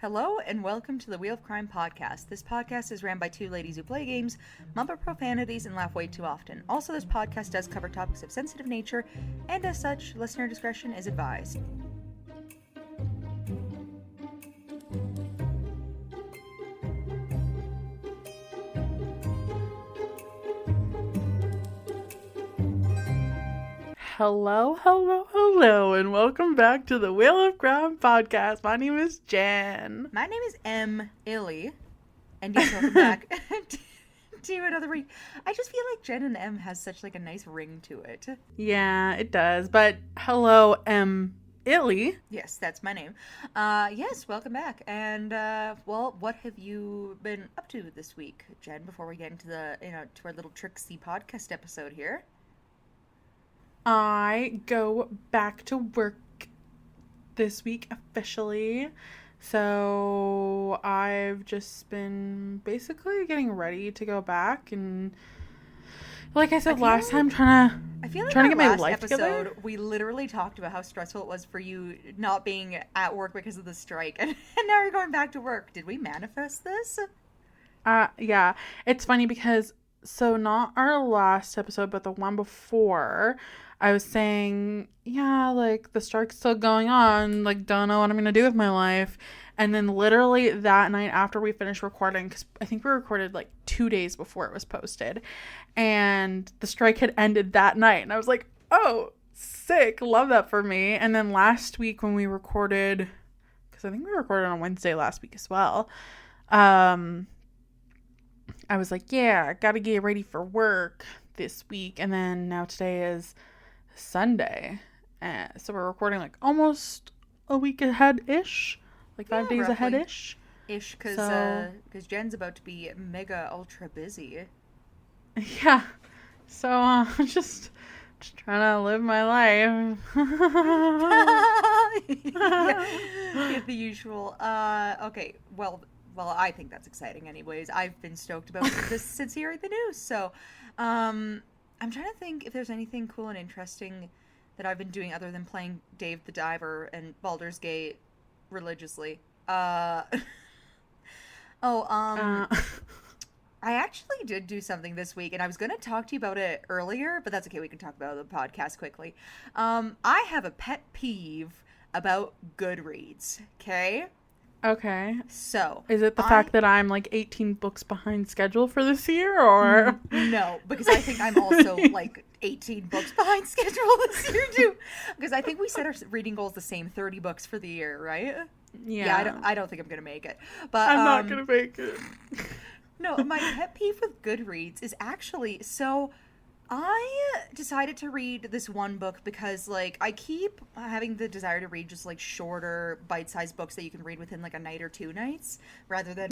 Hello and welcome to the Wheel of Crime podcast. This podcast is ran by two ladies who play games, mumble profanities, and laugh way too often. Also, this podcast does cover topics of sensitive nature, and as such, listener discretion is advised. Hello, and welcome back to the Wheel of Crime podcast. My name is Jenn. My name is Illy, and yes, welcome back to another week. I just feel like Jen and M has such like a nice ring to it. Yeah, it does. But hello, Illy. Yes, that's my name. Yes, welcome back. And well, what have you been up to this week, Jen? Before we get into to our little Trixie podcast episode here. I go back to work this week officially. So I've just been basically getting ready to go back, and like I said last time, trying to get my life together. We literally talked about how stressful it was for you not being at work because of the strike, and now you're going back to work. Did we manifest this? Yeah. It's funny because not our last episode, but the one before, I was saying, yeah, like, the strike's still going on, like, don't know what I'm gonna do with my life. And then literally that night after we finished recording, because I think we recorded, like, 2 days before it was posted, and the strike had ended that night, and I was like, oh, sick, love that for me. And then last week when we recorded, because I think we recorded on Wednesday last week as well, I was like, yeah, I gotta get ready for work this week. And then now today is Sunday, so we're recording like almost a week ahead-ish, like 5 days ahead-ish, because Jen's about to be mega ultra busy. Yeah, so just trying to live my life. Yeah, the usual. Okay, well, I think that's exciting anyways. I've been stoked about this since hearing the news, so I'm trying to think if there's anything cool and interesting that I've been doing other than playing Dave the Diver and Baldur's Gate religiously. I actually did do something this week, and I was going to talk to you about it earlier, but that's okay. We can talk about it on the podcast quickly. I have a pet peeve about Goodreads, okay? Okay. So, is it the fact that I'm like 18 books behind schedule for this year, or? No, because I think I'm also like 18 books behind schedule this year too. Because I think we set our reading goals the same, 30 books for the year, right? Yeah. I don't think I'm gonna make it. But I'm not gonna make it. No, my pet peeve with Goodreads is actually I decided to read this one book because, like, I keep having the desire to read just, like, shorter, bite-sized books that you can read within, like, a night or 2 nights, rather than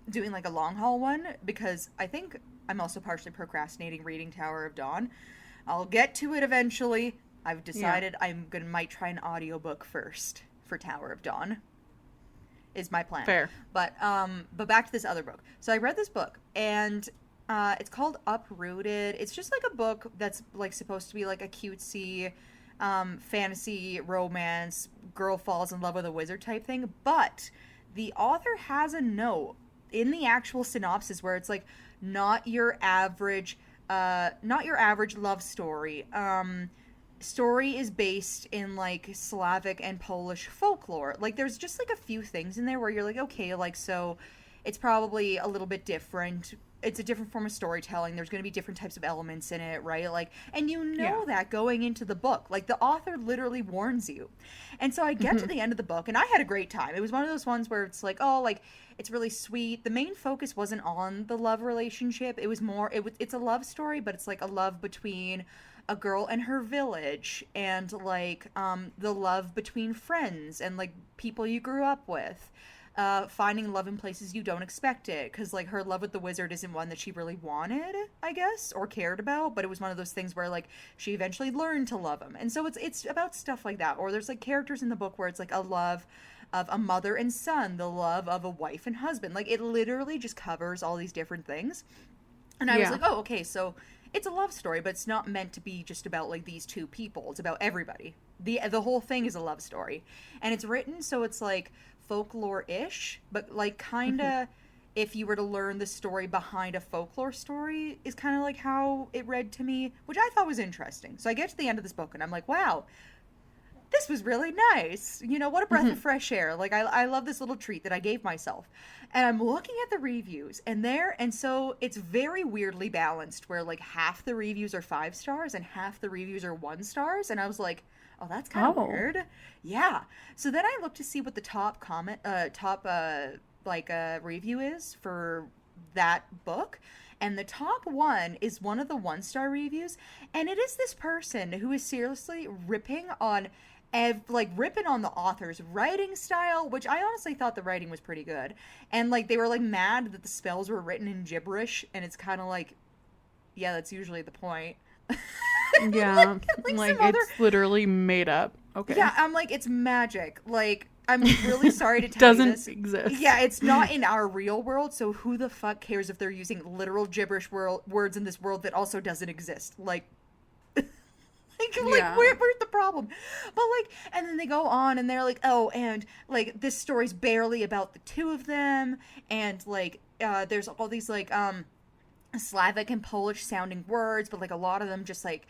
doing, like, a long-haul one, because I think I'm also partially procrastinating reading Tower of Dawn. I'll get to it eventually. I've decided might try an audiobook first for Tower of Dawn, is my plan. Fair. But back to this other book. So I read this book, and it's called Uprooted. It's just like a book that's like supposed to be like a cutesy fantasy romance, girl falls in love with a wizard type thing, but the author has a note in the actual synopsis where it's like not your average love story. Story is based in like Slavic and Polish folklore. Like there's just like a few things in there where you're like, okay, like so it's probably a little bit different. It's a different form of storytelling. There's going to be different types of elements in it, right? Like, and you know that going into the book. Like, the author literally warns you. And so I get to the end of the book, and I had a great time. It was one of those ones where it's like, oh, like, it's really sweet. The main focus wasn't on the love relationship. It was more, it's a love story, but it's like a love between a girl and her village, and, like, the love between friends and, like, people you grew up with. Finding love in places you don't expect it, because like her love with the wizard isn't one that she really wanted, I guess, or cared about, but it was one of those things where like she eventually learned to love him. And so it's about stuff like that. Or there's like characters in the book where it's like a love of a mother and son, the love of a wife and husband. Like it literally just covers all these different things. And I was like, oh, okay, so it's a love story, but it's not meant to be just about like these two people. It's about everybody. The whole thing is a love story, and it's written so it's like folklore-ish, but like kind of if you were to learn the story behind a folklore story is kind of like how it read to me, which I thought was interesting. So I get to the end of this book and I'm like, wow, this was really nice. You know, what a breath of fresh air. Like, I love this little treat that I gave myself. And I'm looking at the reviews, and so it's very weirdly balanced where, like, half the reviews are 5 stars and half the reviews are 1 stars. And I was like, oh, that's kind of weird. Yeah. So then I looked to see what the top review is for that book. And the top one is one of the 1-star reviews. And it is this person who is seriously ripping on the author's writing style, which I honestly thought the writing was pretty good. And like they were like mad that the spells were written in gibberish, and it's kind of like, yeah, that's usually the point. Yeah, like it's literally made up. Okay. Yeah, I'm like, it's magic. Like, I'm really sorry to tell you this. Doesn't exist. Yeah, it's not in our real world, so who the fuck cares if they're using literal gibberish words in this world that also doesn't exist? Like, where's the problem? But like, and then they go on and they're like, oh, and like this story's barely about the two of them, and like, there's all these like Slavic and Polish sounding words, but like a lot of them just like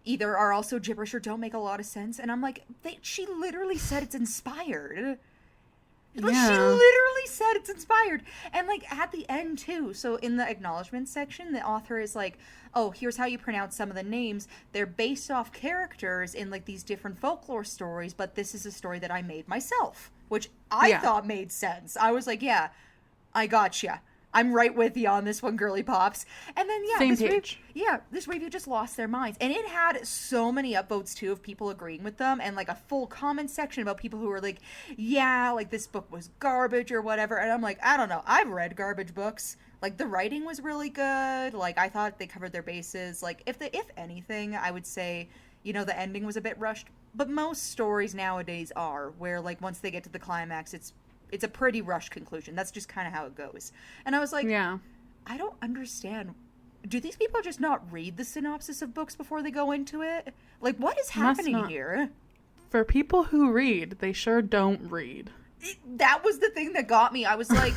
either are also gibberish or don't make a lot of sense. And I'm like, she literally said it's inspired. Like, she literally said it's inspired. And like at the end too, so in the acknowledgement section, the author is like, oh, here's how you pronounce some of the names. They're based off characters in like these different folklore stories, but this is a story that I made myself, which I thought made sense. I was like, yeah, I gotcha. I'm right with you on this one, girly pops. And then, Same page. This review just lost their minds. And it had so many upvotes, too, of people agreeing with them, and, like, a full comment section about people who were like, yeah, like, this book was garbage or whatever. And I'm like, I don't know. I've read garbage books. Like, the writing was really good. Like, I thought they covered their bases. Like, if anything, I would say, you know, the ending was a bit rushed. But most stories nowadays are, where, like, once they get to the climax, it's a pretty rushed conclusion. That's just kind of how it goes. And I was like, I don't understand. Do these people just not read the synopsis of books before they go into it? Like, what is happening here? For people who read, they sure don't read. That was the thing that got me. I was like,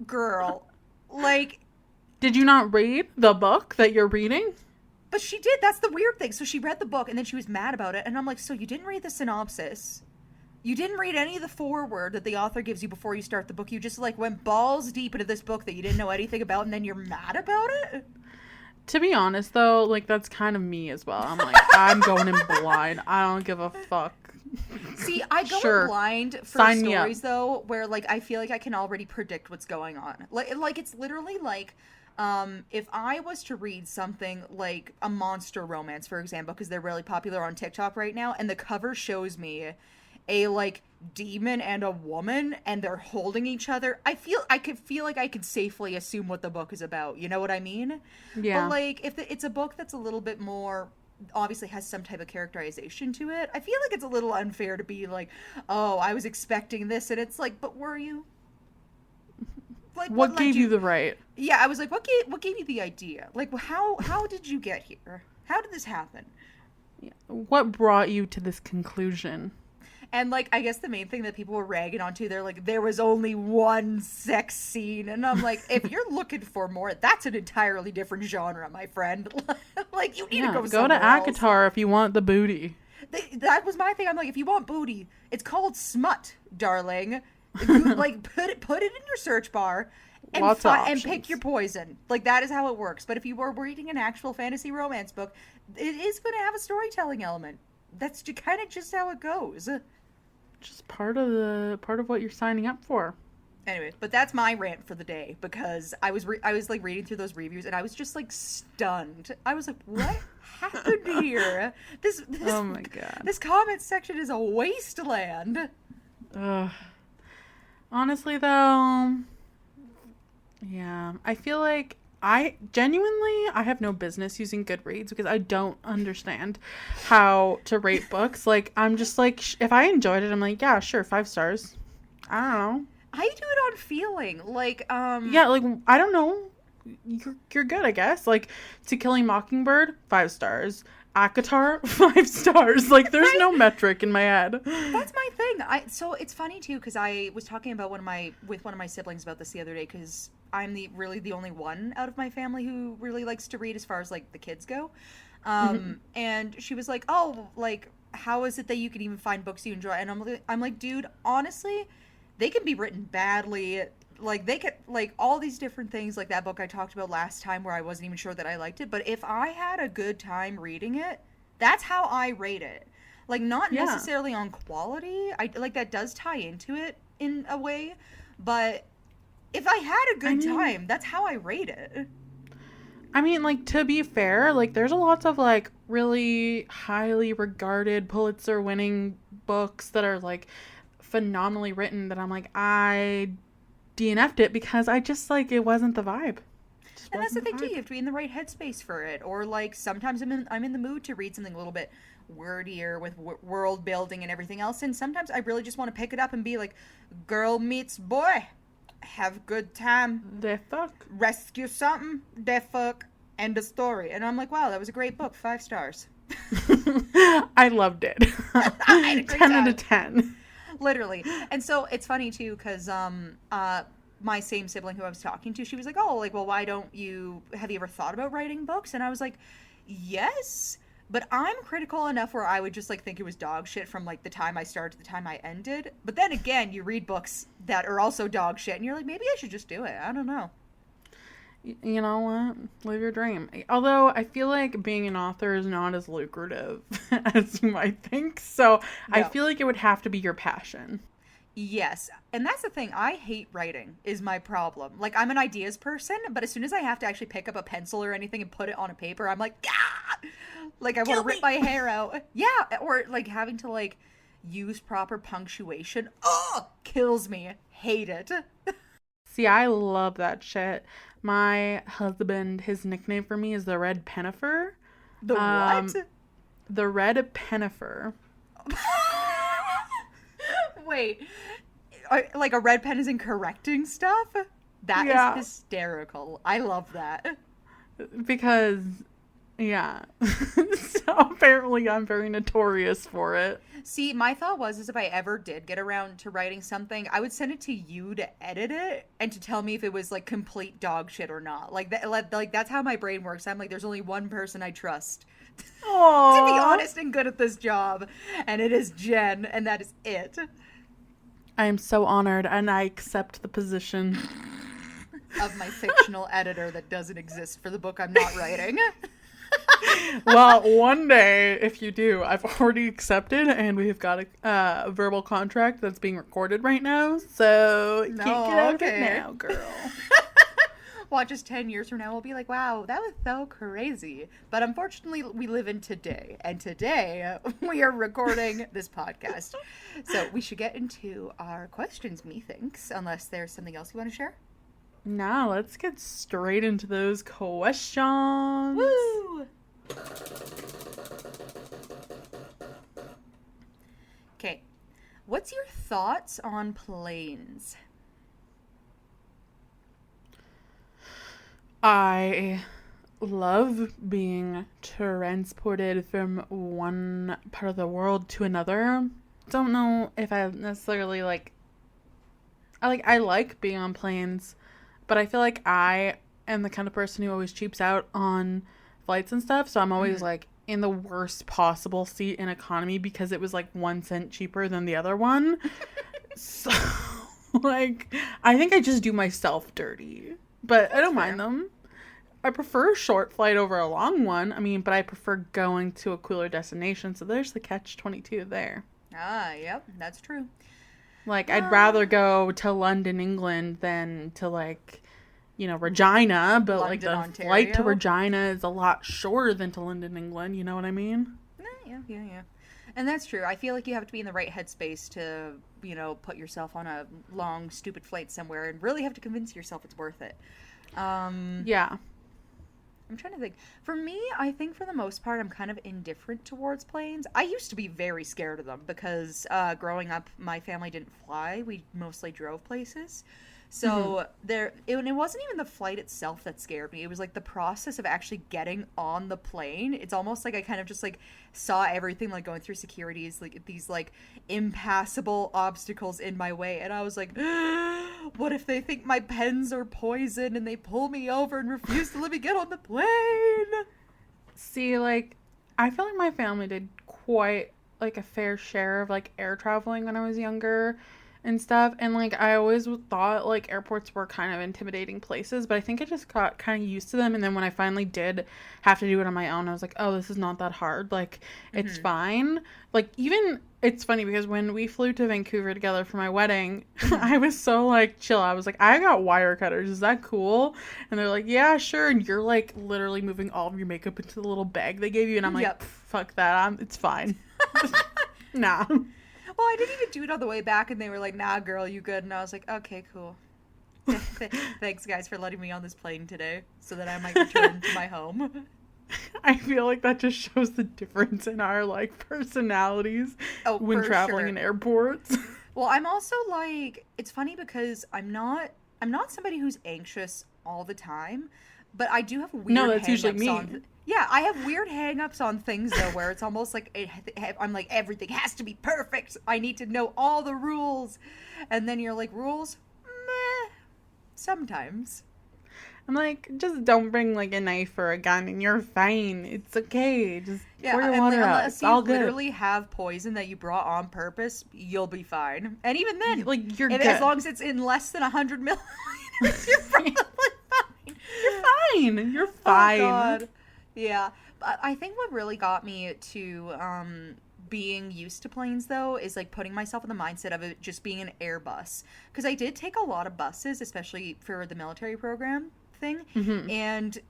girl, like... Did you not read the book that you're reading? But she did. That's the weird thing. So she read the book, and then she was mad about it. And I'm like, so you didn't read the synopsis? You didn't read any of the foreword that the author gives you before you start the book. You just, like, went balls deep into this book that you didn't know anything about, and then you're mad about it? To be honest, though, like, that's kind of me as well. I'm like, I'm going in blind. I don't give a fuck. See, I go in blind for stories, though, where, like, I feel like I can already predict what's going on. Like it's literally like... if I was to read something like a monster romance, for example, because they're really popular on TikTok right now, and the cover shows me a like demon and a woman and they're holding each other, I could feel like I could safely assume what the book is about. You know what I mean? Yeah. But like if it's a book that's a little bit more obviously has some type of characterization to it, I feel like it's a little unfair to be like, oh, I was expecting this, and it's like, but were you? Like, what gave you the right? Yeah, I was like, what gave you the idea? Like, how did you get here? How did this happen? Yeah. What brought you to this conclusion? And, like, I guess the main thing that people were ragging on, too, they're like, there was only one sex scene. And I'm like, if you're looking for more, that's an entirely different genre, my friend. Like, you need to go somewhere to ACOTAR if you want the booty. That was my thing. I'm like, if you want booty, it's called smut, darling. Like, put it in your search bar and pick your poison. Like, that is how it works. But if you were reading an actual fantasy romance book, it is going to have a storytelling element. That's kind of just how it goes. Just part of what you're signing up for. Anyway, but that's my rant for the day, because I was like reading through those reviews and I was just like stunned. I was like, what happened here? This oh my god. This comment section is a wasteland. Honestly though, yeah, I feel like I have no business using Goodreads because I don't understand how to rate books. Like, I'm just like, if I enjoyed it, I'm like, yeah, sure, 5 stars. I don't know. I do it on feeling. Like, yeah, like, I don't know. You're good, I guess. Like, To Kill a Mockingbird, 5 stars. Akatar, 5 stars. Like, there's no metric in my head. That's my thing. So it's funny too because I was talking about one of my siblings about this the other day because I'm really the only one out of my family who really likes to read as far as like the kids go. And she was like, "Oh, like how is it that you can even find books you enjoy?" And I'm like, dude, honestly, they can be written badly. Like they could like all these different things like that book I talked about last time where I wasn't even sure that I liked it, but if I had a good time reading it, that's how I rate it. Like not necessarily on quality. I like that does tie into it in a way, but if I had a good time, that's how I rate it. I mean, like, to be fair, like, there's a lot of, like, really highly regarded Pulitzer-winning books that are, like, phenomenally written that I'm like, I DNF'd it because I just, like, it wasn't the vibe. And that's the thing, too. You have to be in the right headspace for it. Or, like, sometimes I'm in the mood to read something a little bit wordier with world building and everything else. And sometimes I really just want to pick it up and be like, girl meets boy. Have good time. They fuck. Rescue something. They fuck. End of story. And I'm like, wow, that was a great book. 5 stars. I loved it. 10 out of 10. Literally. And so it's funny too because my same sibling who I was talking to, she was like, oh, like, well, why don't you have you ever thought about writing books? And I was like, yes, but I'm critical enough where I would just like think it was dog shit from like the time I started to the time I ended. But then again, you read books that are also dog shit and you're like, maybe I should just do it. I don't know. You know what? Live your dream. Although I feel like being an author is not as lucrative as you might think. So I feel like it would have to be your passion. Yes. And that's the thing. I hate writing is my problem. Like I'm an ideas person, but as soon as I have to actually pick up a pencil or anything and put it on a paper, I'm like, ah! Like I want to rip my hair out. Yeah. Or like having to like use proper punctuation. Oh, kills me. Hate it. See, I love that shit. My husband, his nickname for me is the Red Pennifer. The what? The Red Pennifer. Wait, like a red pen is in correcting stuff? That is hysterical. I love that. Because, yeah. So apparently I'm very notorious for it. See, my thought is if I ever did get around to writing something, I would send it to you to edit it and to tell me if it was like complete dog shit or not. Like that, like that's how my brain works. I'm like, there's only one person I trust to be honest and good at this job, and it is Jenn, and that is it. I am so honored, and I accept the position of my fictional editor that doesn't exist for the book I'm not writing. Well, one day, if you do, I've already accepted, and we've got a verbal contract that's being recorded right now, so you can't get out of it now, girl. Watch us 10 years from now, we'll be like, wow, that was so crazy. But unfortunately, we live in today, and today we are recording this podcast. So we should get into our questions, methinks, unless there's something else you want to share. Now, let's get straight into those questions. Woo! Okay, what's your thoughts on planes? I love being transported from one part of the world to another. Don't know if I necessarily I like being on planes, but I feel like I am the kind of person who always cheaps out on flights and stuff, so I'm always like in the worst possible seat in economy because it was like 1 cent cheaper than the other one. So like I think I just do myself dirty, but I don't mind them. I prefer a short flight over a long one. I mean, but I prefer going to a cooler destination, so there's the catch-22 there. Ah, yep, that's true. Like, I'd rather go to London, England than to, like, you know, Regina, but, London, like, the Ontario. Flight to Regina is a lot shorter than to London, England, you know what I mean? Yeah. And that's true. I feel like you have to be in the right headspace to, you know, put yourself on a long, stupid flight somewhere and really have to convince yourself it's worth it. Yeah. I'm trying to think. For me, I think for the most part, I'm kind of indifferent towards planes. I used to be very scared of them because growing up, my family didn't fly. We mostly drove places. So and it wasn't even the flight itself that scared me. It was like the process of actually getting on the plane. It's almost like I kind of just like saw everything like going through securities, like these like impassable obstacles in my way. And I was like, what if they think my pens are poison and they pull me over and refuse to let me get on the plane? See, like, I feel like my family did quite like a fair share of like air traveling when I was younger and stuff. And like, I always thought like airports were kind of intimidating places, but I think I just got kind of used to them. And then when I finally did have to do it on my own, I was like, oh, this is not that hard. Like, it's fine. Like, even it's funny because when we flew to Vancouver together for my wedding, I was so like chill. I was like, I got wire cutters. Is that cool? And they're like, yeah, sure. And you're like literally moving all of your makeup into the little bag they gave you. And I'm like, fuck that. It's fine. Nah. Well, I didn't even do it on the way back, and they were like, nah, girl, you good? And I was like, okay, cool. Thanks, guys, for letting me on this plane today so that I might return to my home. I feel like that just shows the difference in our, like, personalities when traveling in airports. Well, I'm also, like, it's funny because I'm not somebody who's anxious all the time, but I do have weird No, that's usually me. Yeah, I have weird hang-ups on things, though, where it's almost like I'm like, everything has to be perfect. I need to know all the rules. And then you're like, rules? Meh. Sometimes. I'm like, just don't bring, like, a knife or a gun, and you're fine. It's okay. Just pour your water out. It's all good. Unless you literally have poison that you brought on purpose, you'll be fine. And even then, like, you're good. As long as it's in less than 100 milliliters, you're probably fine. You're fine. You're fine. Oh, God. Yeah, but I think what really got me to being used to planes, though, is like putting myself in the mindset of it just being an Airbus. Because I did take a lot of buses, especially for the military program thing, and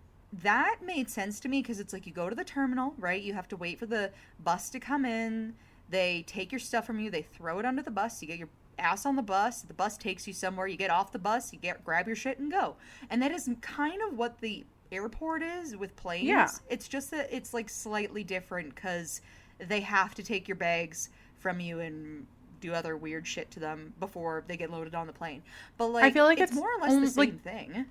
that made sense to me because it's like you go to the terminal, right? You have to wait for the bus to come in. They take your stuff from you. They throw it under the bus. You get your ass on the bus takes you somewhere. You get off the bus. Grab your shit and go. And that is kind of what the airport is with planes. Yeah. It's just that it's like slightly different because they have to take your bags from you and do other weird shit to them before they get loaded on the plane. But like, I feel like it's more or less the same thing.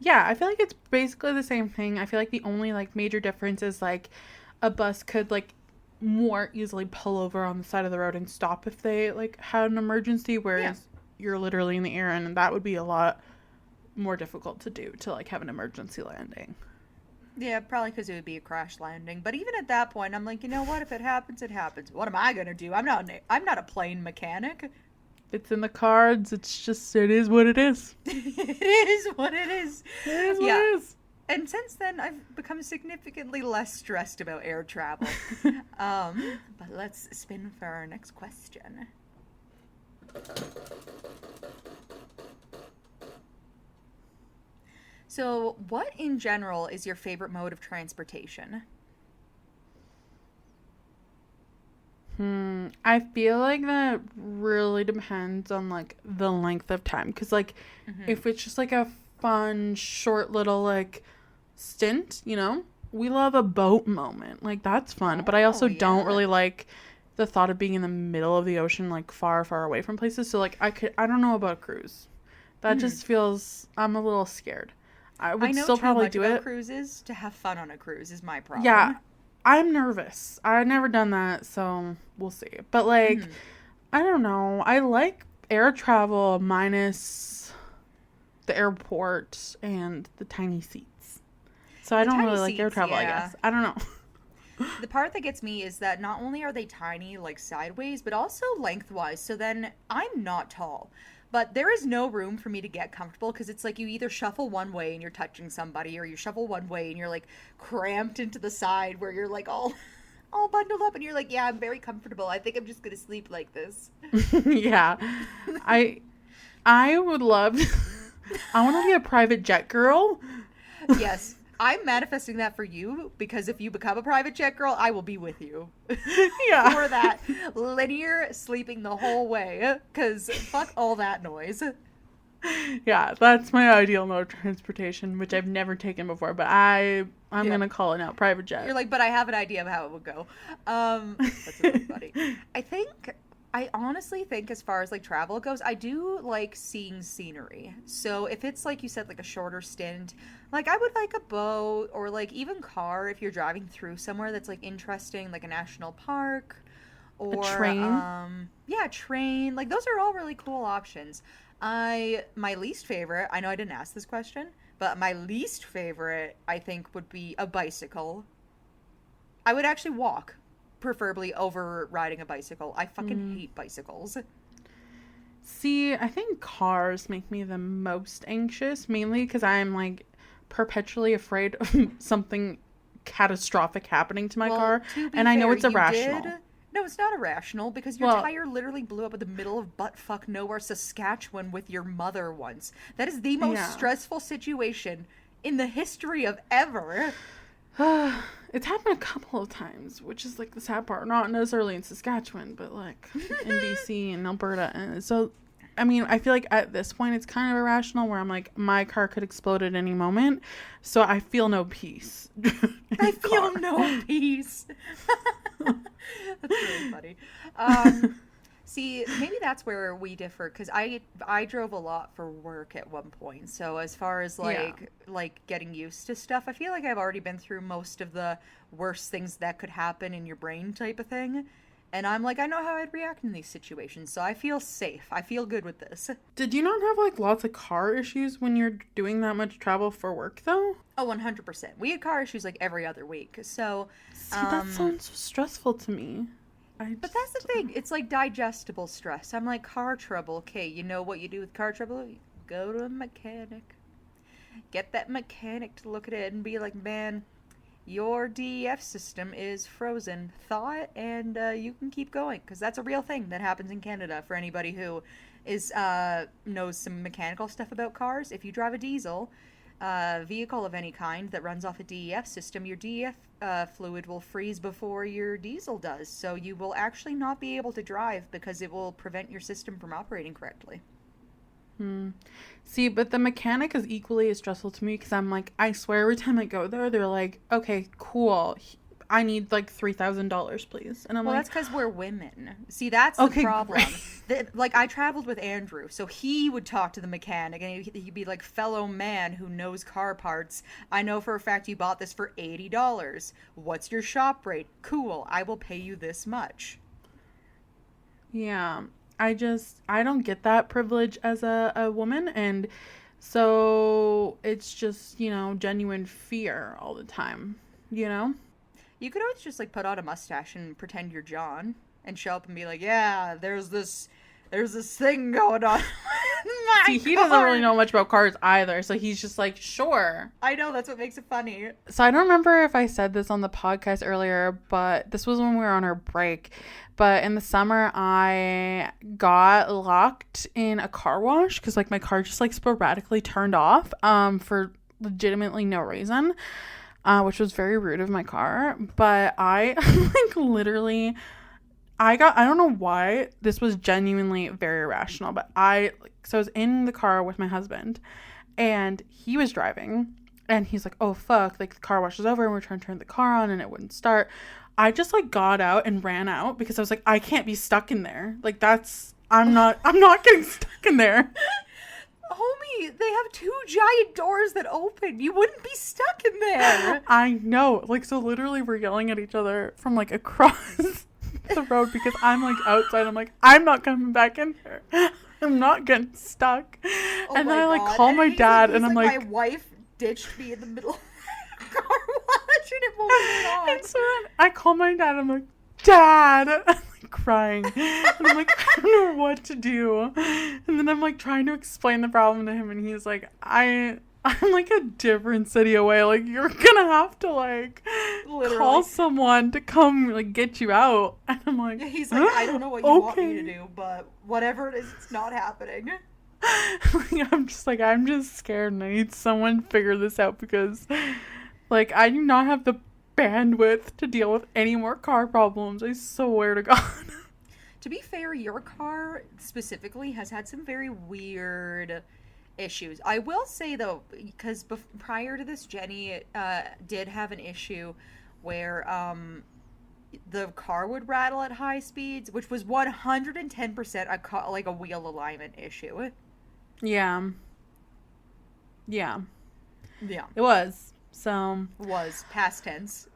Yeah, I feel like it's basically the same thing. I feel like the only like major difference is like a bus could like more easily pull over on the side of the road and stop if they like had an emergency, whereas you're literally in the air, and that would be a lot more difficult to do, to like have an emergency landing. Yeah, probably because it would be a crash landing. But even at that point, I'm like, you know what? If it happens, it happens. What am I gonna do? I'm not a plane mechanic. It's in the cards. It's just, it is what it is. It is what it is. It is what it is. And since then, I've become significantly less stressed about air travel. But let's spin for our next question. So, what in general is your favorite mode of transportation? I feel like that really depends on like the length of time, because like if it's just like a fun short little like stint, you know, we love a boat moment, like that's fun. But I also don't really like the thought of being in the middle of the ocean, like far away from places. So like I don't know about a cruise. That just feels, I'm a little scared. I would still probably do it. Cruises to have fun on a cruise is my problem. Yeah, I'm nervous. I've never done that, so we'll see. But like, I don't know. I like air travel minus the airport and the tiny seats. So I don't really like air travel, I guess. I don't know. The part that gets me is that not only are they tiny, like sideways, but also lengthwise. So then I'm not tall. But there is no room for me to get comfortable because it's like you either shuffle one way and you're touching somebody, or you shuffle one way and you're like cramped into the side where you're like all bundled up and you're like, yeah, I'm very comfortable. I think I'm just gonna sleep like this. Yeah. I would love I want to be a private jet girl. Yes. I'm manifesting that for you, because if you become a private jet girl, I will be with you. Yeah. For that linear sleeping the whole way, because fuck all that noise. Yeah, that's my ideal mode of transportation, which I've never taken before, but I'm gonna call it out, private jet. You're like, but I have an idea of how it would go. That's really funny. I think I honestly think as far as like travel goes, I do like seeing scenery. So if it's like you said, like a shorter stint, like I would like a boat or like even car if you're driving through somewhere that's like interesting, like a national park A or train? yeah, train. Like those are all really cool options. My least favorite, I know I didn't ask this question, but my least favorite I think would be a bicycle. I would actually walk, preferably over riding a bicycle. I fucking Mm. hate bicycles. See, I think cars make me the most anxious, mainly because I'm like perpetually afraid of something catastrophic happening to my Well, car, to be and I know fair, it's you did. irrational. No, it's not irrational because your Well, tire literally blew up in the middle of buttfuck nowhere, Saskatchewan with your mother once. That is the most yeah. stressful situation in the history of ever. It's happened a couple of times, which is like the sad part. Not necessarily in Saskatchewan, but like in BC and Alberta. And so, I mean, I feel like at this point it's kind of irrational where I'm like, my car could explode at any moment. So I feel no peace in I the car. feel no peace. That's really funny. Um, See, maybe that's where we differ because I drove a lot for work at one point. So as far as Yeah. like getting used to stuff, I feel like I've already been through most of the worst things that could happen in your brain type of thing. And I'm like, I know how I'd react in these situations, so I feel safe. I feel good with this. Did you not have like lots of car issues when you're doing that much travel for work though? Oh, 100%. We had car issues like every other week. So, See, that um, sounds so stressful to me. I but that's the just. thing. It's like digestible stress. I'm like, car trouble. Okay, you know what you do with car trouble? You go to a mechanic. Get that mechanic to look at it and be like, man, your DEF system is frozen. Thaw it, and you can keep going. Because that's a real thing that happens in Canada for anybody who is knows some mechanical stuff about cars. If you drive a diesel vehicle of any kind that runs off a DEF system, your DEF fluid will freeze before your diesel does. So you will actually not be able to drive because it will prevent your system from operating correctly. Hmm. See, but the mechanic is equally as stressful to me because I'm like, I swear every time I go there, they're like, okay, cool. I need like $3,000, please. And I'm Well, like, that's because we're women. See, that's the okay, problem. great. Like, I traveled with Andrew, so he would talk to the mechanic, and he'd be like, fellow man who knows car parts, I know for a fact you bought this for $80. What's your shop rate? Cool, I will pay you this much. Yeah. I don't get that privilege as a woman. And so it's just, genuine fear all the time, you know? You could always just, like, put on a mustache and pretend you're John, and show up and be like, yeah, there's this thing going on in See, my he doesn't really car. know much about cars either. So he's just like, sure. I know, that's what makes it funny. So I don't remember if I said this on the podcast earlier, but this was when we were on our break. But in the summer, I got locked in a car wash because like my car just like sporadically turned off for legitimately no reason, which was very rude of my car. But I like literally, I don't know why this was genuinely very irrational, but so I was in the car with my husband and he was driving. And he's like, oh, fuck, like the car wash is over and we're trying to turn the car on and it wouldn't start. I just like got out and ran out because I was like, I can't be stuck in there. Like I'm not getting stuck in there. Homie, they have two giant doors that open. You wouldn't be stuck in there. I know. Like, so literally we're yelling at each other from like across the road because I'm like outside. I'm like, I'm not coming back in there. I'm not getting stuck. Oh And then my I like God. call And my he's dad he's and I'm my like, wife ditched me in the middle of the car wash and it won't turn on. and so then I call my dad. I'm like, Dad, I'm like crying. And I'm like, I don't know what to do. And then I'm like trying to explain the problem to him, and he's like, I'm like a different city away. Like you're gonna have to like Literally. call someone to come like get you out. And I'm like, He's like, I don't know what you want me to do, but whatever it is, it's not happening. Like, I'm just scared and I need someone to figure this out because like I do not have the bandwidth to deal with any more car problems. I swear to God. To be fair, your car specifically has had some very weird issues. I will say though, because prior to this, Jenny did have an issue where the car would rattle at high speeds, which was 110% like a wheel alignment issue. Yeah. Yeah. Yeah. It was. So. Was past tense.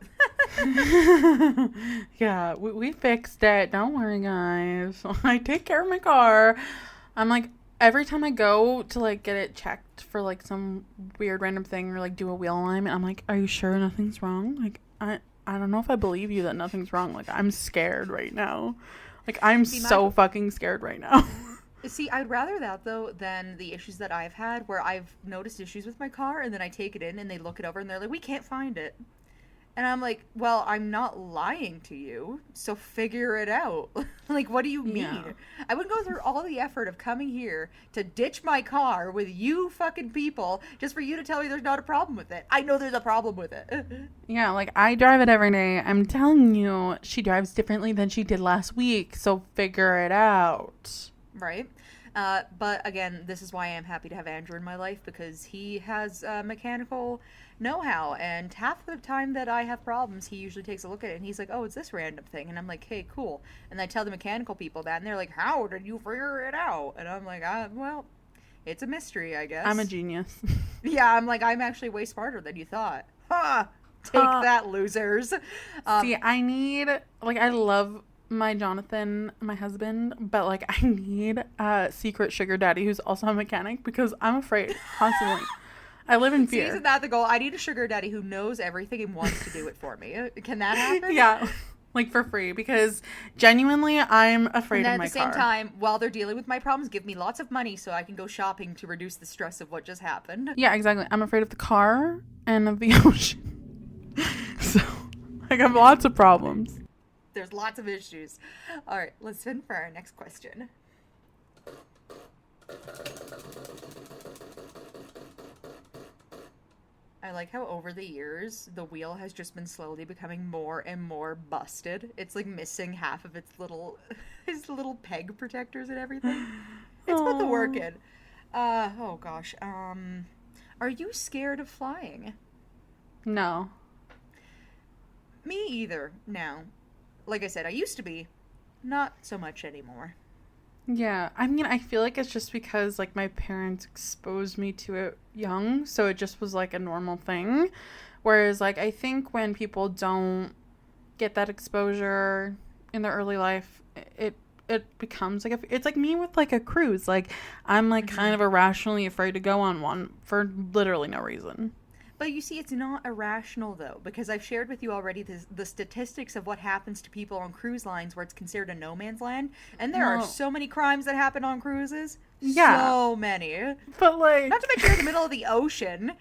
Yeah, we fixed it. Don't worry, guys. I take care of my car. I'm like, every time I go to like get it checked for like some weird random thing or like do a wheel alignment, I'm like, are you sure nothing's wrong? Like, I don't know if I believe you that nothing's wrong. Like, I'm scared right now. Like, I'm so fucking scared right now. See, I'd rather that, though, than the issues that I've had where I've noticed issues with my car and then I take it in and they look it over and they're like, we can't find it. And I'm like, well, I'm not lying to you, so figure it out. Like, what do you mean? Yeah. I would go through all the effort of coming here to ditch my car with you fucking people just for you to tell me there's not a problem with it. I know there's a problem with it. Yeah, like, I drive it every day. I'm telling you, she drives differently than she did last week, so figure it out. Right? But again, this is why I'm happy to have Andrew in my life, because he has mechanical know-how, and half the time that I have problems, he usually takes a look at it and he's like, oh, it's this random thing, and I'm like, hey, cool. And I tell the mechanical people that and they're like, how did you figure it out? And I'm like, well, it's a mystery, I guess. I'm a genius. Yeah, I'm like, I'm actually way smarter than you thought. Ha! Take that, losers. See, I love my Jonathan, my husband, but like, I need a secret sugar daddy who's also a mechanic, because I'm afraid constantly. I live in fear. See, isn't that the goal? I need a sugar daddy who knows everything and wants to do it for me. Can that happen? Yeah, like for free, because genuinely I'm afraid of my car. And at the same time, while they're dealing with my problems, give me lots of money so I can go shopping to reduce the stress of what just happened. Yeah, exactly. I'm afraid of the car and of the ocean. So, like, I have lots of problems. There's lots of issues. All right, let's spin for our next question. I like how over the years, the wheel has just been slowly becoming more and more busted. It's like missing half of its little peg protectors and everything. It's put the work in. Oh gosh. Are you scared of flying? No. Me either, now. Like I said, I used to be. Not so much anymore. Yeah, I mean, I feel like it's just because, like, my parents exposed me to it young, so it just was, like, a normal thing. Whereas, like, I think when people don't get that exposure in their early life, it becomes, like, it's like me with, like, a cruise. Like, I'm, like, kind of irrationally afraid to go on one for literally no reason. But you see, it's not irrational, though, because I've shared with you already the statistics of what happens to people on cruise lines where it's considered a no man's land. And there are so many crimes that happen on cruises. Yeah. So many. But, like... Not to mention you're in the middle of the ocean.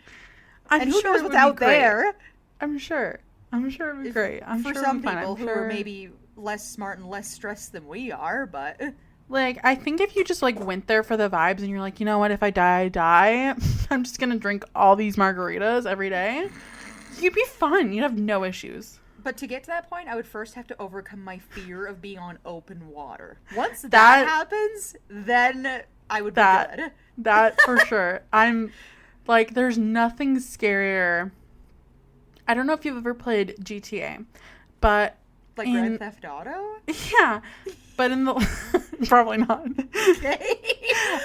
And who knows what's out there? I'm sure it would be great. For some people who are maybe less smart and less stressed than we are, but... Like, I think if you just, like, went there for the vibes and you're like, you know what, if I die, I die. I'm just going to drink all these margaritas every day. You'd be fine. You'd have no issues. But to get to that point, I would first have to overcome my fear of being on open water. Once that happens, then I would be good. That, for sure. I'm, like, there's nothing scarier. I don't know if you've ever played GTA, but... Like Grand Theft Auto? Yeah. But in the... Probably not. Okay.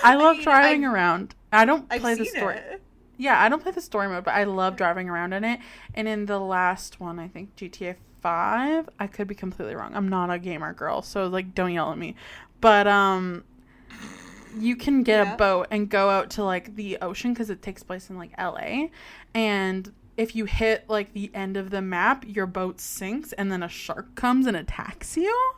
I love driving around. I don't play the story. It. Yeah, I don't play the story mode, but I love driving around in it. And in the last one, I think GTA 5, I could be completely wrong. I'm not a gamer girl, so, like, don't yell at me. But you can get a boat and go out to, like, the ocean because it takes place in, like, LA. And if you hit, like, the end of the map, your boat sinks and then a shark comes and attacks you.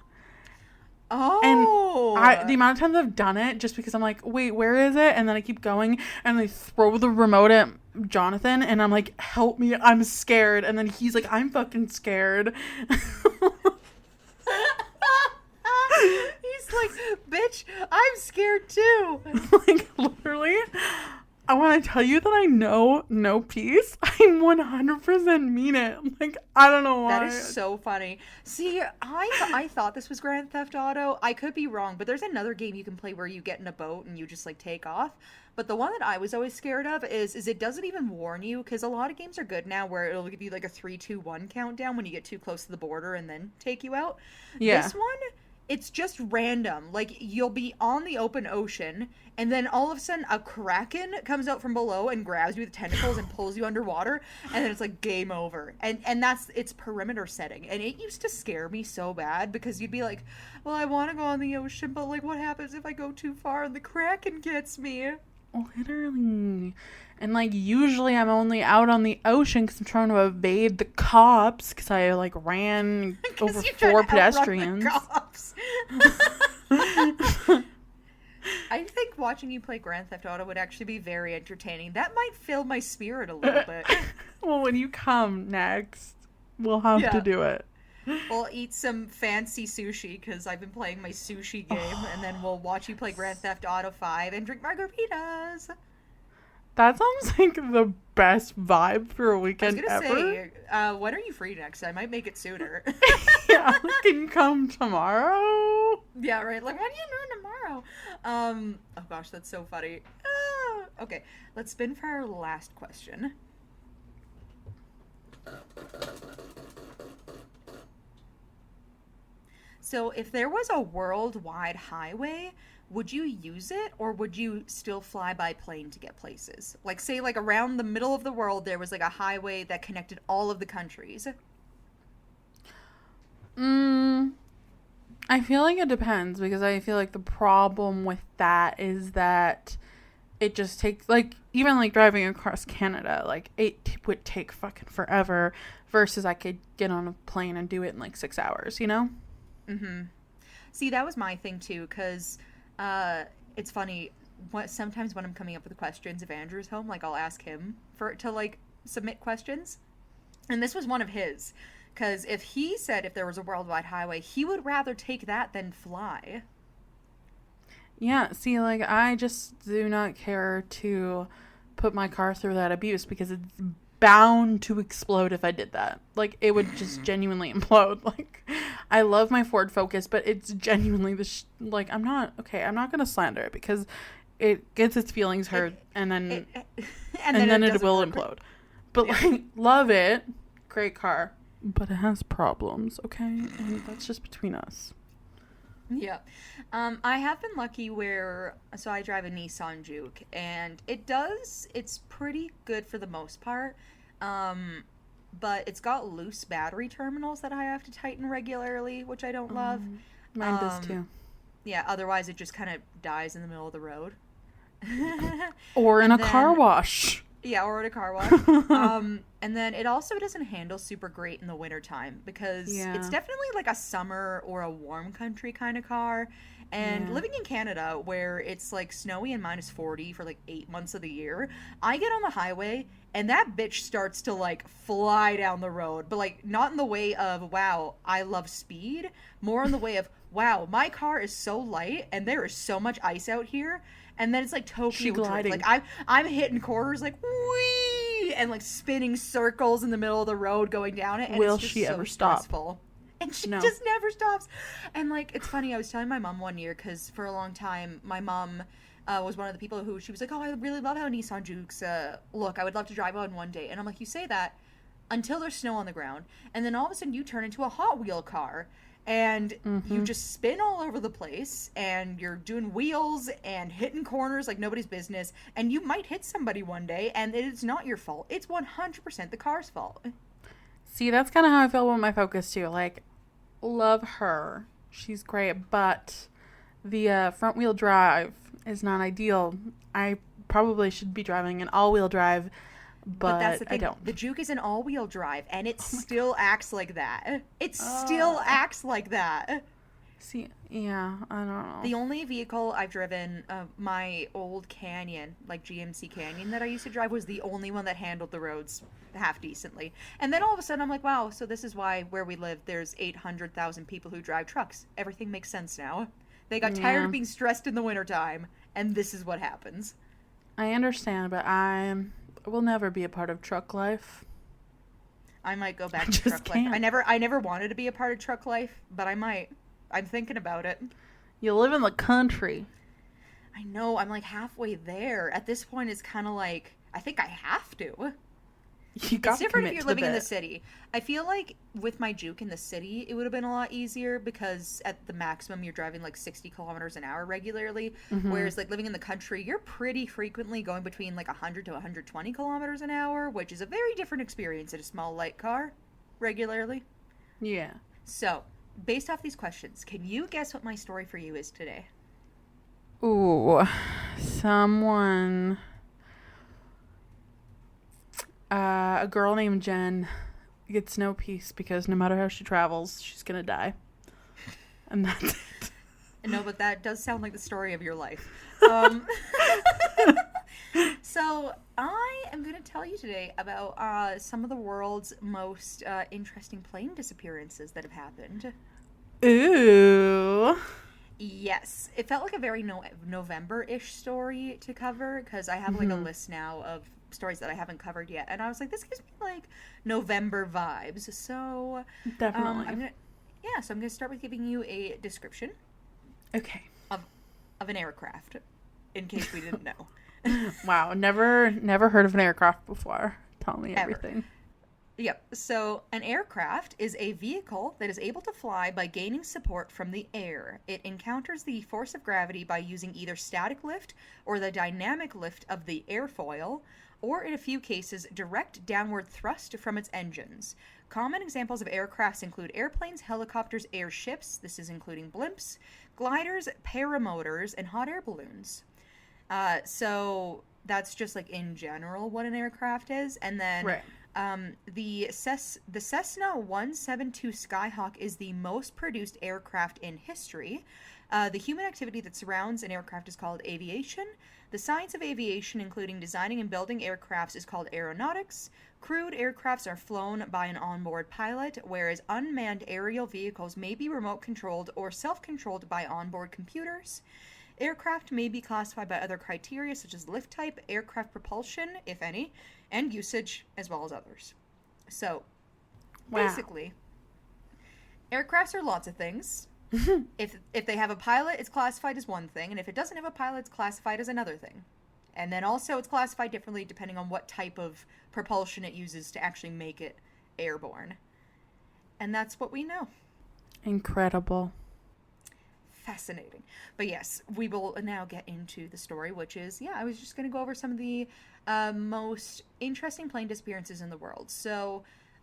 Oh. And the amount of times I've done it just because I'm like, wait, where is it? And then I keep going and they throw the remote at Jonathan and I'm like, help me, I'm scared. And then he's like, I'm fucking scared. He's like, bitch, I'm scared too. Like, literally. I want to tell you that I know no peace. I 100% mean it. Like, I don't know That why. is so funny. See, I thought this was Grand Theft Auto. I could be wrong, but there's another game you can play where you get in a boat and you just like take off. But the one that I was always scared of is it doesn't even warn you, because a lot of games are good now where it'll give you like a 3, 2, 1 countdown when you get too close to the border and then take you out. Yeah. This one, it's just random. Like, you'll be on the open ocean, and then all of a sudden a kraken comes out from below and grabs you with tentacles and pulls you underwater, and then it's like game over. And that's its perimeter setting. And it used to scare me so bad, because you'd be like, well, I want to go on the ocean, but like, what happens if I go too far and the kraken gets me? Literally. And like, usually I'm only out on the ocean because I'm trying to evade the cops, because I like ran over 4 pedestrians. I think watching you play Grand Theft Auto would actually be very entertaining. That might fill my spirit a little bit. Well, when you come next, we'll have to do it. We'll eat some fancy sushi, because I've been playing my sushi game, and then we'll watch you play Grand Theft Auto 5 and drink margaritas. That sounds like the best vibe for a weekend I was gonna ever. say, when are you free next? I might make it sooner. Yeah, can you come tomorrow? Yeah, right. Like, what are you doing tomorrow? Oh gosh, that's so funny. Okay, let's spin for our last question. So, if there was a worldwide highway, would you use it, or would you still fly by plane to get places? Like, say, like around the middle of the world, there was like a highway that connected all of the countries. I feel like it depends, because I feel like the problem with that is that it just takes, like, even like driving across Canada, like it would take fucking forever, versus I could get on a plane and do it in like 6 hours, you know? Mm-hmm. See, that was my thing too, because it's funny. Sometimes when I'm coming up with questions, if Andrew's home, like I'll ask him to like submit questions, and this was one of his. Because if he said if there was a worldwide highway, he would rather take that than fly. Yeah, see, like, I just do not care to put my car through that abuse, because it's bound to explode if I did that. Like, it would just genuinely implode. Like, I love my Ford Focus, but it's genuinely like, I'm not going to slander it, because it gets its feelings hurt, and then it will implode. But, like, love it. Great car. But it has problems, okay? And that's just between us. Yeah. I have been lucky so I drive a Nissan Juke, and it's pretty good for the most part. But it's got loose battery terminals that I have to tighten regularly, which I don't love. Mine does too. Yeah, otherwise it just kind of dies in the middle of the road. Or in a car wash. Yeah, or at a car wash. And then it also doesn't handle super great in the wintertime, because it's definitely like a summer or a warm country kind of car. And living in Canada, where it's like snowy and -40 for like 8 months of the year, I get on the highway and that bitch starts to like fly down the road. But like, not in the way of, wow, I love speed. More in the way of, wow, my car is so light and there is so much ice out here. And then it's like Tokyo Drift. Like, I'm hitting corners like, wee, and like spinning circles in the middle of the road going down it. And Will it's just she so ever stop? stressful. And she just never stops. And like, it's funny, I was telling my mom one year, because for a long time, my mom was one of the people who, she was like, oh, I really love how Nissan Jukes look. I would love to drive one day. And I'm like, you say that until there's snow on the ground. And then all of a sudden you turn into a Hot Wheel car. And you just spin all over the place, and you're doing wheels and hitting corners like nobody's business, and you might hit somebody one day, and it's not your fault. It's 100% the car's fault. See, that's kind of how I feel with my Focus too. Like, love her. She's great, but the front wheel drive is not ideal. I probably should be driving an all-wheel drive, but that's the thing. I don't. The Juke is an all-wheel drive, and it still acts like that. It still acts like that. See, yeah, I don't know. The only vehicle I've driven, my old Canyon, like GMC Canyon that I used to drive, was the only one that handled the roads half decently. And then all of a sudden I'm like, wow, so this is why where we live there's 800,000 people who drive trucks. Everything makes sense now. They got tired of being stressed in the wintertime, and this is what happens. I understand, but I will never be a part of truck life. I might go I back to just truck life. can't. I never wanted to be a part of truck life, but I might. I'm thinking about it. You live in the country. I know, I'm like halfway there. At this point, it's kind of like, I think I have to. You It's got to different if commit you're to the living in the bit. city. I feel like with my juke in the city, it would have been a lot easier because at the maximum, you're driving like 60 kilometers an hour regularly. Mm-hmm. Whereas, like living in the country, you're pretty frequently going between like 100 to 120 kilometers an hour, which is a very different experience in a small, light car regularly. Yeah. So, based off these questions, can you guess what my story for you is today? Ooh, someone, a girl named Jen gets no peace because no matter how she travels, she's gonna die. And that's it. No, but that does sound like the story of your life. Um, so I am going to tell you today about some of the world's most interesting plane disappearances that have happened. Ooh. Yes, it felt like a very November-ish story to cover because I have like a Mm-hmm. list now of stories that I haven't covered yet, and I was like, this gives me like November vibes. So, Definitely. so I'm gonna start with giving you a description Okay. of of an aircraft, in case we didn't know. Wow. Never heard of an aircraft before. Tell me Ever. everything. Yep. So, an aircraft is a vehicle that is able to fly by gaining support from the air. It encounters the force of gravity by using either static lift or the dynamic lift of the airfoil, or in a few cases, direct downward thrust from its engines. Common examples of aircrafts include airplanes, helicopters, airships, this is including blimps, gliders, paramotors, and hot air balloons. So that's just like in general what an aircraft is. And then Right. the Cessna 172 Skyhawk is the most produced aircraft in history. The human activity that surrounds an aircraft is called aviation. The science of aviation, including designing and building aircrafts, is called aeronautics. Crewed aircrafts are flown by an onboard pilot, whereas unmanned aerial vehicles may be remote controlled or self controlled by onboard computers. Aircraft may be classified by other criteria such as lift type, aircraft propulsion, if any, and usage, as well as others. So, Wow. basically, aircrafts are lots of things. If they have a pilot, it's classified as one thing, and if it doesn't have a pilot, it's classified as another thing. And then also, it's classified differently depending on what type of propulsion it uses to actually make it airborne. And that's what we know. Incredible. Fascinating. But yes, we will now get into the story, which is, I was just going to go over some of the most interesting plane disappearances in the world. So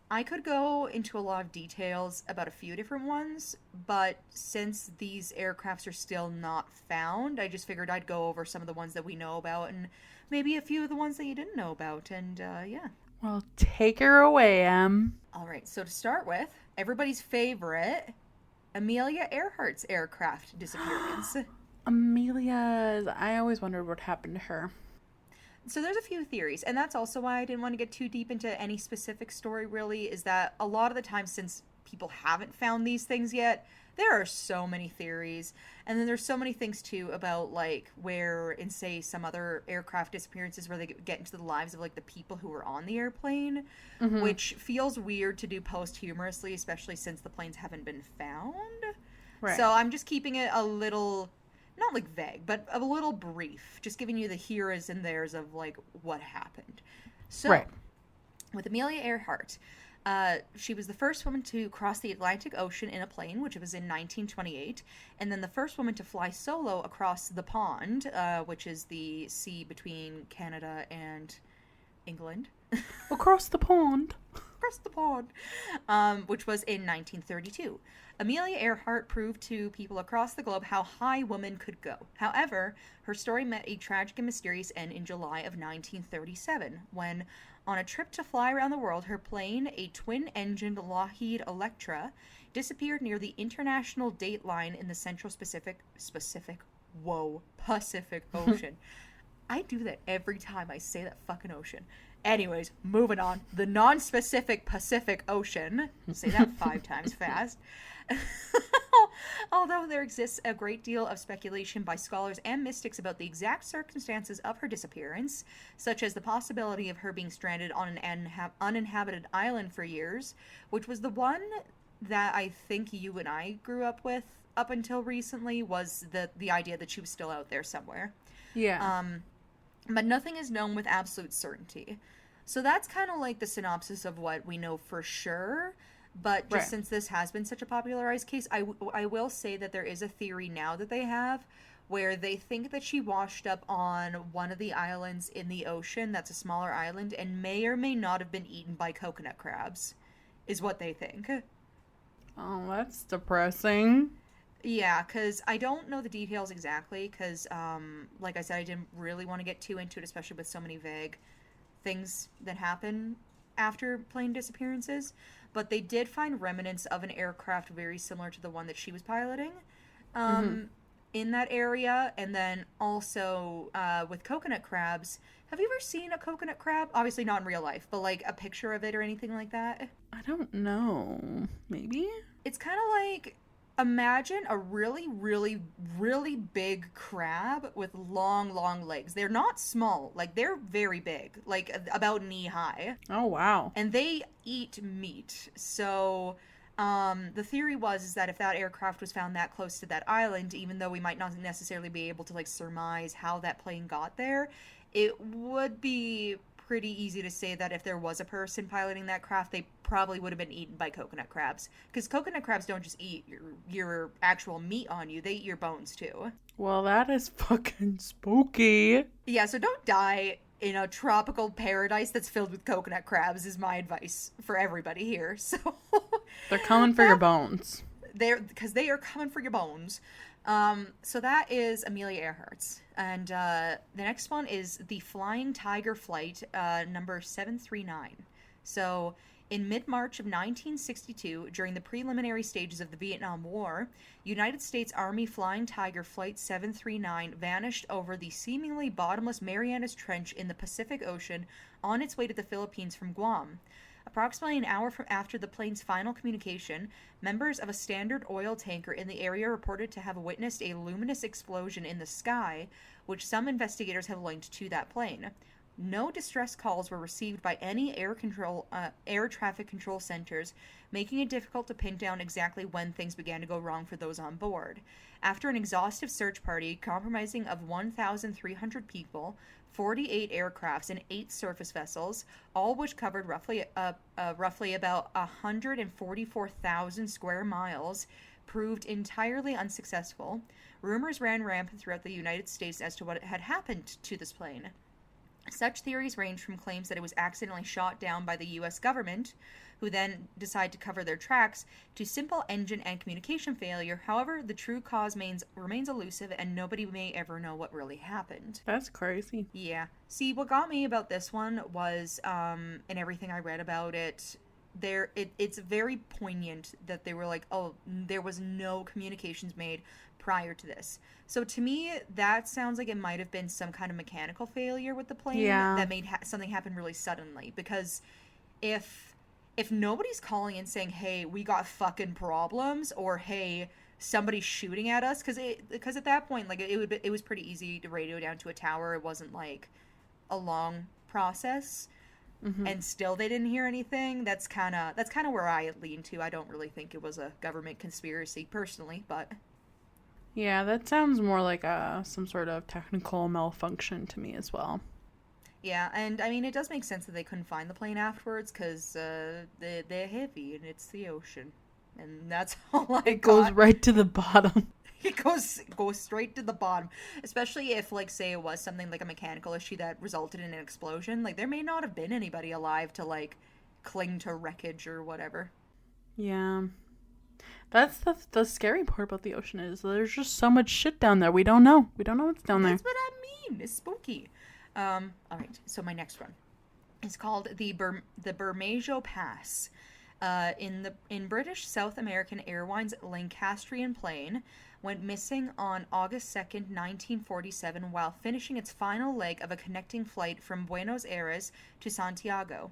I could go into a lot of details about a few different ones, but since these aircrafts are still not found, I just figured I'd go over some of the ones that we know about and maybe a few of the ones that you didn't know about. And yeah. Well, take her away, Em. All right, so to start with, everybody's favorite, Amelia Earhart's aircraft disappearance. Amelia's. I always wondered what happened to her. So there's a few theories, and that's also why I didn't want to get too deep into any specific story, really, is that a lot of the time, since people haven't found these things yet, there are so many theories. And then there's so many things, too, about, like, where, in, say, some other aircraft disappearances where they get into the lives of, like, the people who were on the airplane, which feels weird to do posthumously, especially since the planes haven't been found. Right. So I'm just keeping it a little, not like vague, but a little brief, just giving you the here's and there's of like what happened. So, Right. with Amelia Earhart, she was the first woman to cross the Atlantic Ocean in a plane, which was in 1928, and then the first woman to fly solo across the pond, which is the sea between Canada and England. Across the pond. Across the pond, which was in 1932. Amelia Earhart proved to people across the globe how high women could go. However, her story met a tragic and mysterious end in July of 1937, when, on a trip to fly around the world, her plane, a twin-engined Lockheed Electra, disappeared near the international date line in the Central Pacific Ocean. I do that every time I say that fucking ocean. Anyways, moving on. The non-specific Pacific Ocean. Say that 5 times fast. Although there exists a great deal of speculation by scholars and mystics about the exact circumstances of her disappearance, such as the possibility of her being stranded on an uninhabited island for years, which was the one that I think you and I grew up with up until recently, was the idea that she was still out there somewhere. Yeah. But nothing is known with absolute certainty. So that's kind of like the synopsis of what we know for sure. But just since this has been such a popularized case, I will say that there is a theory now that they have where they think that she washed up on one of the islands in the ocean that's a smaller island and may or may not have been eaten by coconut crabs, is what they think. Oh, that's depressing. Yeah, because I don't know the details exactly, because, like I said, I didn't really want to get too into it, especially with so many vague things that happen after plane disappearances. But they did find remnants of an aircraft very similar to the one that she was piloting in that area. And then also with coconut crabs. Have you ever seen a coconut crab? Obviously not in real life, but like a picture of it or anything like that? I don't know. Maybe? It's kind of like, imagine a really, really, really big crab with long, long legs. They're not small. Like, they're very big. Like, about knee high. Oh, wow. And they eat meat. So, the theory is that if that aircraft was found that close to that island, even though we might not necessarily be able to, like, surmise how that plane got there, it would be pretty easy to say that if there was a person piloting that craft, they probably would have been eaten by coconut crabs. Because coconut crabs don't just eat your actual meat on you, they eat your bones too. Well, that is fucking spooky. Yeah, so don't die in a tropical paradise that's filled with coconut crabs is my advice for everybody here. So they're coming for your bones. Because they are coming for your bones. So that is Amelia Earhart's. And the next one is the Flying Tiger Flight, number 739. So in mid-March of 1962, during the preliminary stages of the Vietnam War, United States Army Flying Tiger Flight 739 vanished over the seemingly bottomless Marianas Trench in the Pacific Ocean on its way to the Philippines from Guam. Approximately an hour after the plane's final communication, members of a Standard Oil tanker in the area reported to have witnessed a luminous explosion in the sky, which some investigators have linked to that plane. No distress calls were received by any air traffic control centers, making it difficult to pin down exactly when things began to go wrong for those on board. After an exhaustive search party comprising of 1,300 people, 48 aircrafts, and 8 surface vessels, all which covered roughly about 144,000 square miles, proved entirely unsuccessful. Rumors ran rampant throughout the United States as to what had happened to this plane. Such theories range from claims that it was accidentally shot down by the U.S. government, who then decide to cover their tracks, to simple engine and communication failure. However, the true cause remains elusive, and nobody may ever know what really happened. That's crazy. Yeah. See, what got me about this one was, and everything I read about it, it's very poignant that they were like, oh, there was no communications made prior to this. So to me, that sounds like it might have been some kind of mechanical failure with the plane that made something happen really suddenly. Because if nobody's calling and saying, hey, we got fucking problems, or hey, somebody's shooting at us, because at that point, like, it was pretty easy to radio down to a tower. It wasn't like a long process. Mm-hmm. And still they didn't hear anything. That's kind of where I lean to. I don't really think it was a government conspiracy personally, but yeah, that sounds more like some sort of technical malfunction to me as well. Yeah, and I mean, it does make sense that they couldn't find the plane afterwards, because they're heavy and it's the ocean, and that's all it goes right to the bottom. It goes straight to the bottom, especially if, like, say it was something like a mechanical issue that resulted in an explosion. Like, there may not have been anybody alive to, like, cling to wreckage or whatever. Yeah. That's the scary part about the ocean is there's just so much shit down there. We don't know. We don't know what's down there. That's what I mean. It's spooky. All right. So my next one is called the Bermejo Pass. in British South American Airlines Lancastrian plane went missing on August 2nd, 1947, while finishing its final leg of a connecting flight from Buenos Aires to Santiago.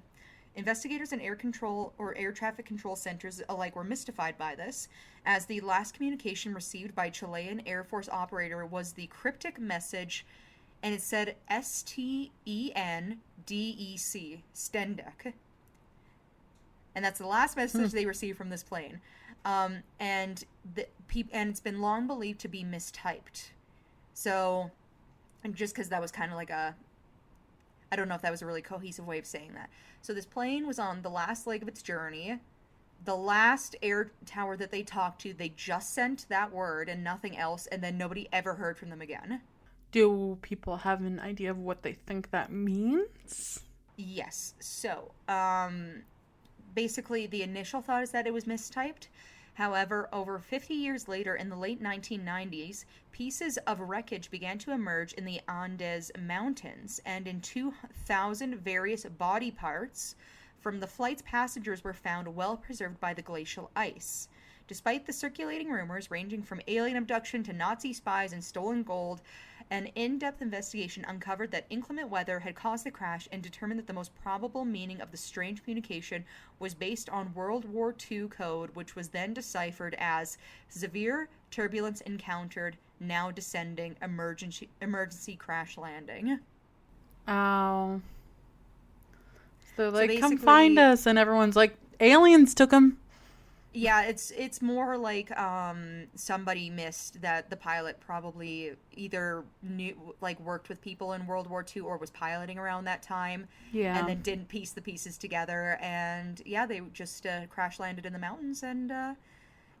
Investigators and air traffic control centers alike were mystified by this, as the last communication received by Chilean Air Force operator was the cryptic message, and it said STENDEC, Stendek. And that's the last message they received from this plane. And it's been long believed to be mistyped. So, just because that was kind of like I don't know if that was a really cohesive way of saying that. So this plane was on the last leg of its journey. The last air tower that they talked to, they just sent that word and nothing else, and then nobody ever heard from them again. Do people have an idea of what they think that means? Yes. So, basically, the initial thought is that it was mistyped. However, over 50 years later, in the late 1990s, pieces of wreckage began to emerge in the Andes Mountains, and in 2,000 various body parts from the flight's passengers were found well preserved by the glacial ice. Despite the circulating rumors ranging from alien abduction to Nazi spies and stolen gold, an in-depth investigation uncovered that inclement weather had caused the crash and determined that the most probable meaning of the strange communication was based on World War II code, which was then deciphered as severe turbulence encountered, now descending, emergency crash landing. Oh. So like, come find us, and everyone's like, aliens took them. Yeah, it's more like somebody missed that the pilot probably either worked with people in World War II or was piloting around that time. Yeah. And then didn't piece the pieces together, and yeah, they just crash landed in the mountains, and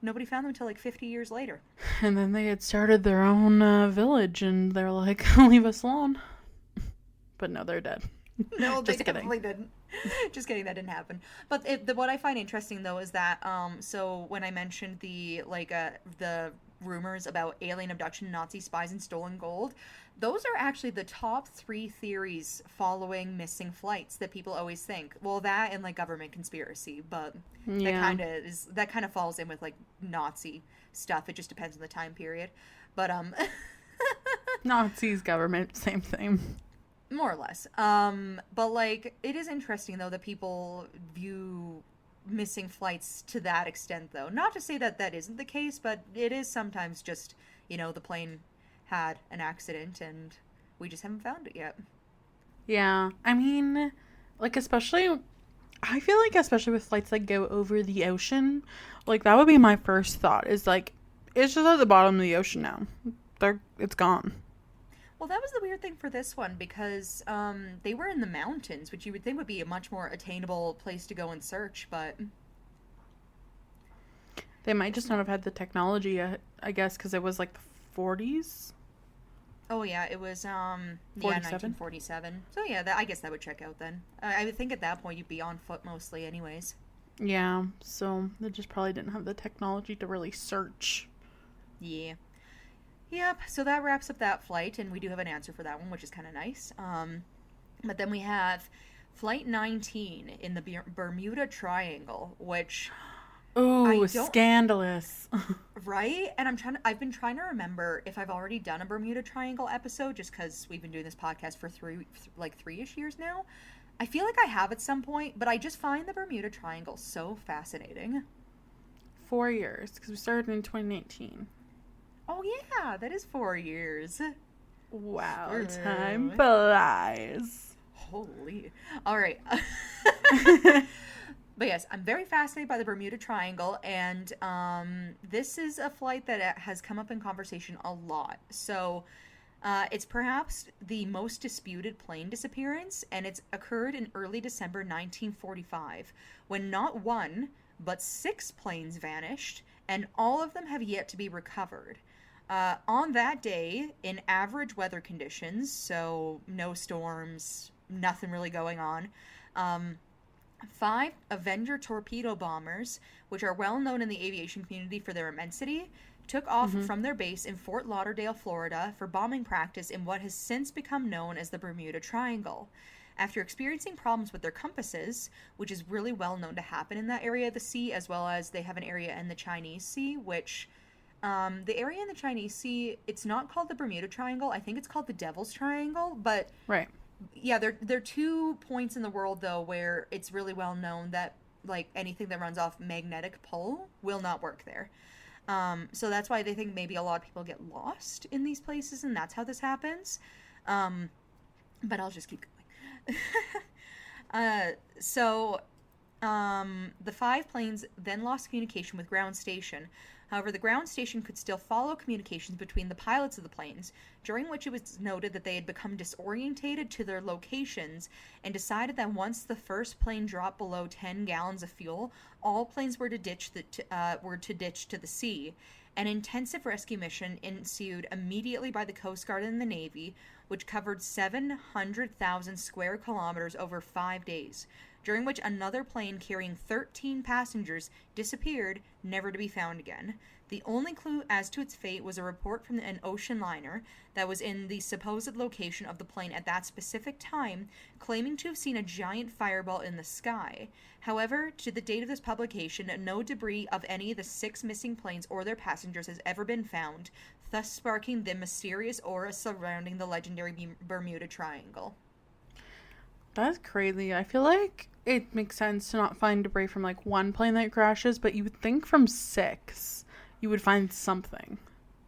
nobody found them until like 50 years later. And then they had started their own village, and they're like, leave us alone. But no, they're dead. No, they definitely didn't. Just kidding, that didn't happen. But what I find interesting though is that so when I mentioned the rumors about alien abduction, Nazi spies, and stolen gold, those are actually the top 3 theories following missing flights that people always think. Well, that and like government conspiracy, but yeah. that kind of falls in with like Nazi stuff. It just depends on the time period. But Nazis, government, same thing. More or less. But like, it is interesting though that people view missing flights to that extent though. Not to say that that isn't the case, but it is sometimes just, the plane had an accident and we just haven't found it yet. Yeah. I mean, like, I feel like especially with flights that go over the ocean, like, that would be my first thought is like, it's just at the bottom of the ocean now. It's gone. Well, that was the weird thing for this one because they were in the mountains, which you would think would be a much more attainable place to go and search, but they might just not have had the technology yet, I guess, because it was like the 40s. Oh yeah, it was 1947. So yeah, I guess that would check out then. I would think at that point you'd be on foot mostly, anyways. Yeah, so they just probably didn't have the technology to really search. Yeah. Yep, so that wraps up that flight, and we do have an answer for that one, which is kind of nice. But then we have Flight 19 in the Bermuda Triangle, which... Oh, scandalous. Right? And I've been trying to remember if I've already done a Bermuda Triangle episode, just because we've been doing this podcast for 3-ish years now. I feel like I have at some point, but I just find the Bermuda Triangle so fascinating. 4 years, because we started in 2019. Oh, yeah, that is 4 years. Wow, time flies. Holy. All right. But yes, I'm very fascinated by the Bermuda Triangle, and this is a flight that has come up in conversation a lot. So it's perhaps the most disputed plane disappearance, and it's occurred in early December 1945, when not one, but 6 planes vanished, and all of them have yet to be recovered. On that day, in average weather conditions, so no storms, nothing really going on, 5 Avenger torpedo bombers, which are well known in the aviation community for their immensity, took off from their base in Fort Lauderdale, Florida, for bombing practice in what has since become known as the Bermuda Triangle. After experiencing problems with their compasses, which is really well known to happen in that area of the sea, as well as they have an area in the Chinese Sea, which the area in the Chinese Sea, it's not called the Bermuda Triangle. I think it's called the Devil's Triangle. But Right. yeah, there are 2 points in the world though where it's really well known that like anything that runs off magnetic pull will not work there. So that's why they think maybe a lot of people get lost in these places, and that's how this happens. But I'll just keep going. The 5 planes then lost communication with ground station. However, the ground station could still follow communications between the pilots of the planes, during which it was noted that they had become disorientated to their locations and decided that once the first plane dropped below 10 gallons of fuel, all planes were to ditch to the sea. An intensive rescue mission ensued immediately by the Coast Guard and the Navy, which covered 700,000 square kilometers over 5 days, during which another plane carrying 13 passengers disappeared, never to be found again. The only clue as to its fate was a report from an ocean liner that was in the supposed location of the plane at that specific time, claiming to have seen a giant fireball in the sky. However, to the date of this publication, no debris of any of the 6 missing planes or their passengers has ever been found, thus sparking the mysterious aura surrounding the legendary Bermuda Triangle. That's crazy. I feel like it makes sense to not find debris from like one plane that crashes, but you would think from 6 you would find something.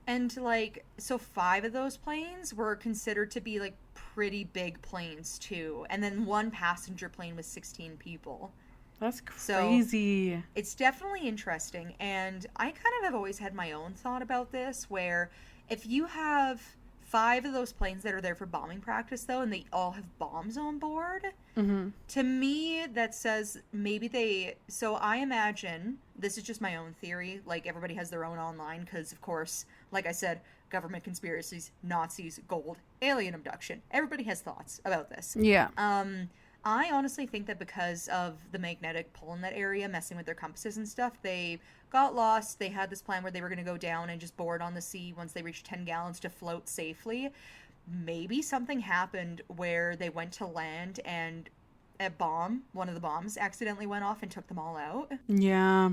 And like, so 5 of those planes were considered to be like pretty big planes too. And then 1 passenger plane with 16 people. That's crazy. So it's definitely interesting. And I kind of have always had my own thought about this, where if you have 5 of those planes that are there for bombing practice, though, and they all have bombs on board, to me, that says maybe they... So I imagine, this is just my own theory, like everybody has their own online, because, of course, like I said, government conspiracies, Nazis, gold, alien abduction. Everybody has thoughts about this. Yeah. I honestly think that because of the magnetic pull in that area, messing with their compasses and stuff, they got lost. They had this plan where they were going to go down and just board on the sea once they reached 10 gallons to float safely. Maybe something happened where they went to land and one of the bombs accidentally went off and took them all out. Yeah.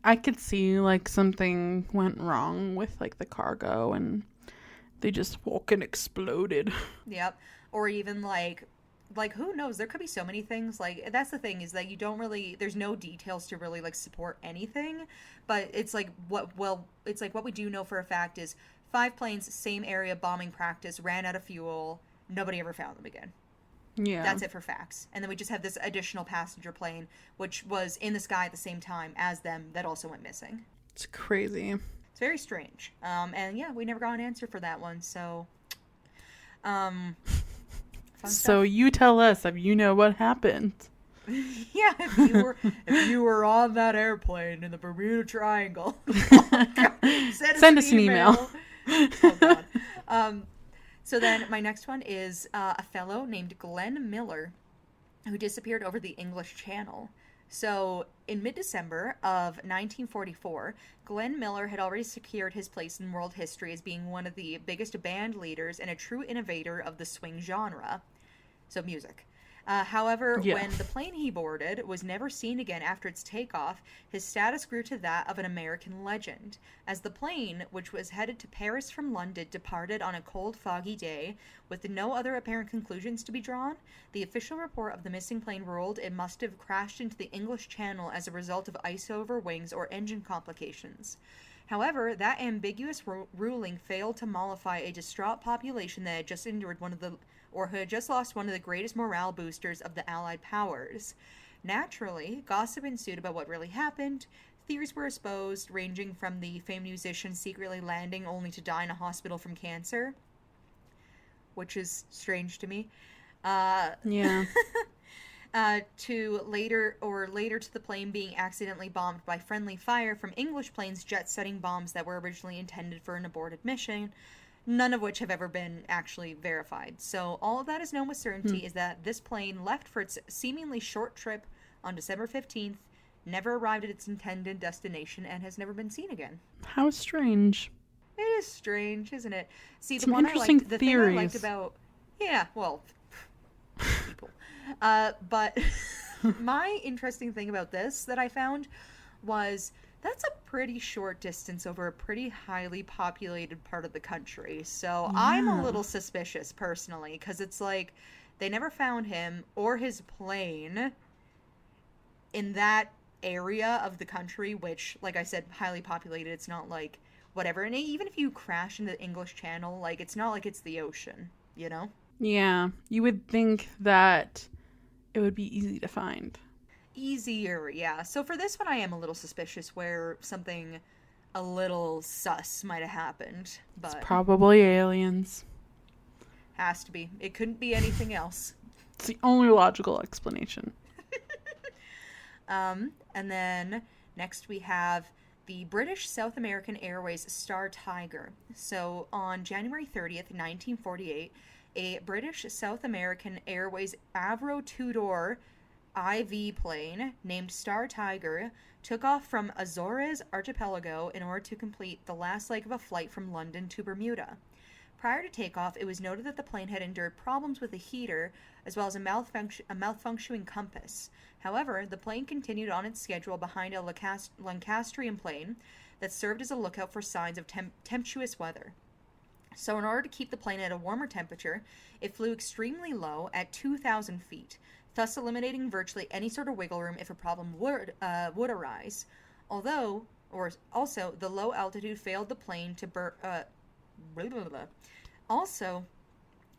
I could see like something went wrong with like the cargo and they just fucking exploded. Yep. Or even like who knows, there could be so many things. Like, that's the thing, is that you don't really, there's no details to really like support anything, but it's like what we do know for a fact is 5 planes, same area, bombing practice, ran out of fuel, nobody ever found them again. Yeah, that's it for facts. And then we just have this additional passenger plane which was in the sky at the same time as them that also went missing. It's crazy. It's very strange. And yeah, we never got an answer for that one, so so you tell us if you know what happened. Yeah, if you were on that airplane in the Bermuda Triangle, send us an email. Oh, God. So then my next one is a fellow named Glenn Miller, who disappeared over the English Channel. So in mid-December of 1944, Glenn Miller had already secured his place in world history as being one of the biggest band leaders and a true innovator of the swing genre. So music. However, when the plane he boarded was never seen again after its takeoff, his status grew to that of an American legend. As the plane, which was headed to Paris from London, departed on a cold, foggy day, with no other apparent conclusions to be drawn, the official report of the missing plane ruled it must have crashed into the English Channel as a result of ice over wings or engine complications. However, that ambiguous ruling failed to mollify a distraught population that had just endured who had just lost one of the greatest morale boosters of the Allied powers. Naturally, gossip ensued about what really happened. Theories were espoused, ranging from the famed musician secretly landing only to die in a hospital from cancer, which is strange to me. Yeah. To later to the plane being accidentally bombed by friendly fire from English planes jet-setting bombs that were originally intended for an aborted mission, none of which have ever been actually verified. So all of that is known with certainty is that this plane left for its seemingly short trip on December 15th, never arrived at its intended destination, and has never been seen again. How strange. It is strange, isn't it? See, Some interesting the theories. thing I liked about... Yeah, well... But my interesting thing about this that I found was that's a pretty short distance over a pretty highly populated part of the country. So I'm a Yeah. little suspicious personally because it's like they never found him or his plane in that area of the country, which, like I said, highly populated. It's not like whatever. And even if you crash into the English Channel, like it's not like it's the ocean, you know? Yeah. You would think that it would be easy to find. Easier, yeah. So for this one, I am a little suspicious where something a little sus might have happened, It's but probably aliens. has to be. It couldn't be anything else. It's the only logical explanation. And then next we have the British South American Airways Star Tiger. So on January 30th, 1948, a British South American Airways Avro two-door IV plane named Star Tiger took off from Azores Archipelago in order to complete the last leg of a flight from London to Bermuda. Prior to takeoff, it was noted that the plane had endured problems with a heater as well as a malfunctioning compass. However, the plane continued on its schedule behind a Lancastrian plane that served as a lookout for signs of tempestuous weather. So, in order to keep the plane at a warmer temperature, it flew extremely low at 2,000 feet, thus eliminating virtually any sort of wiggle room if a problem would arise. Also, the low altitude failed the plane to blah, blah, blah. Also,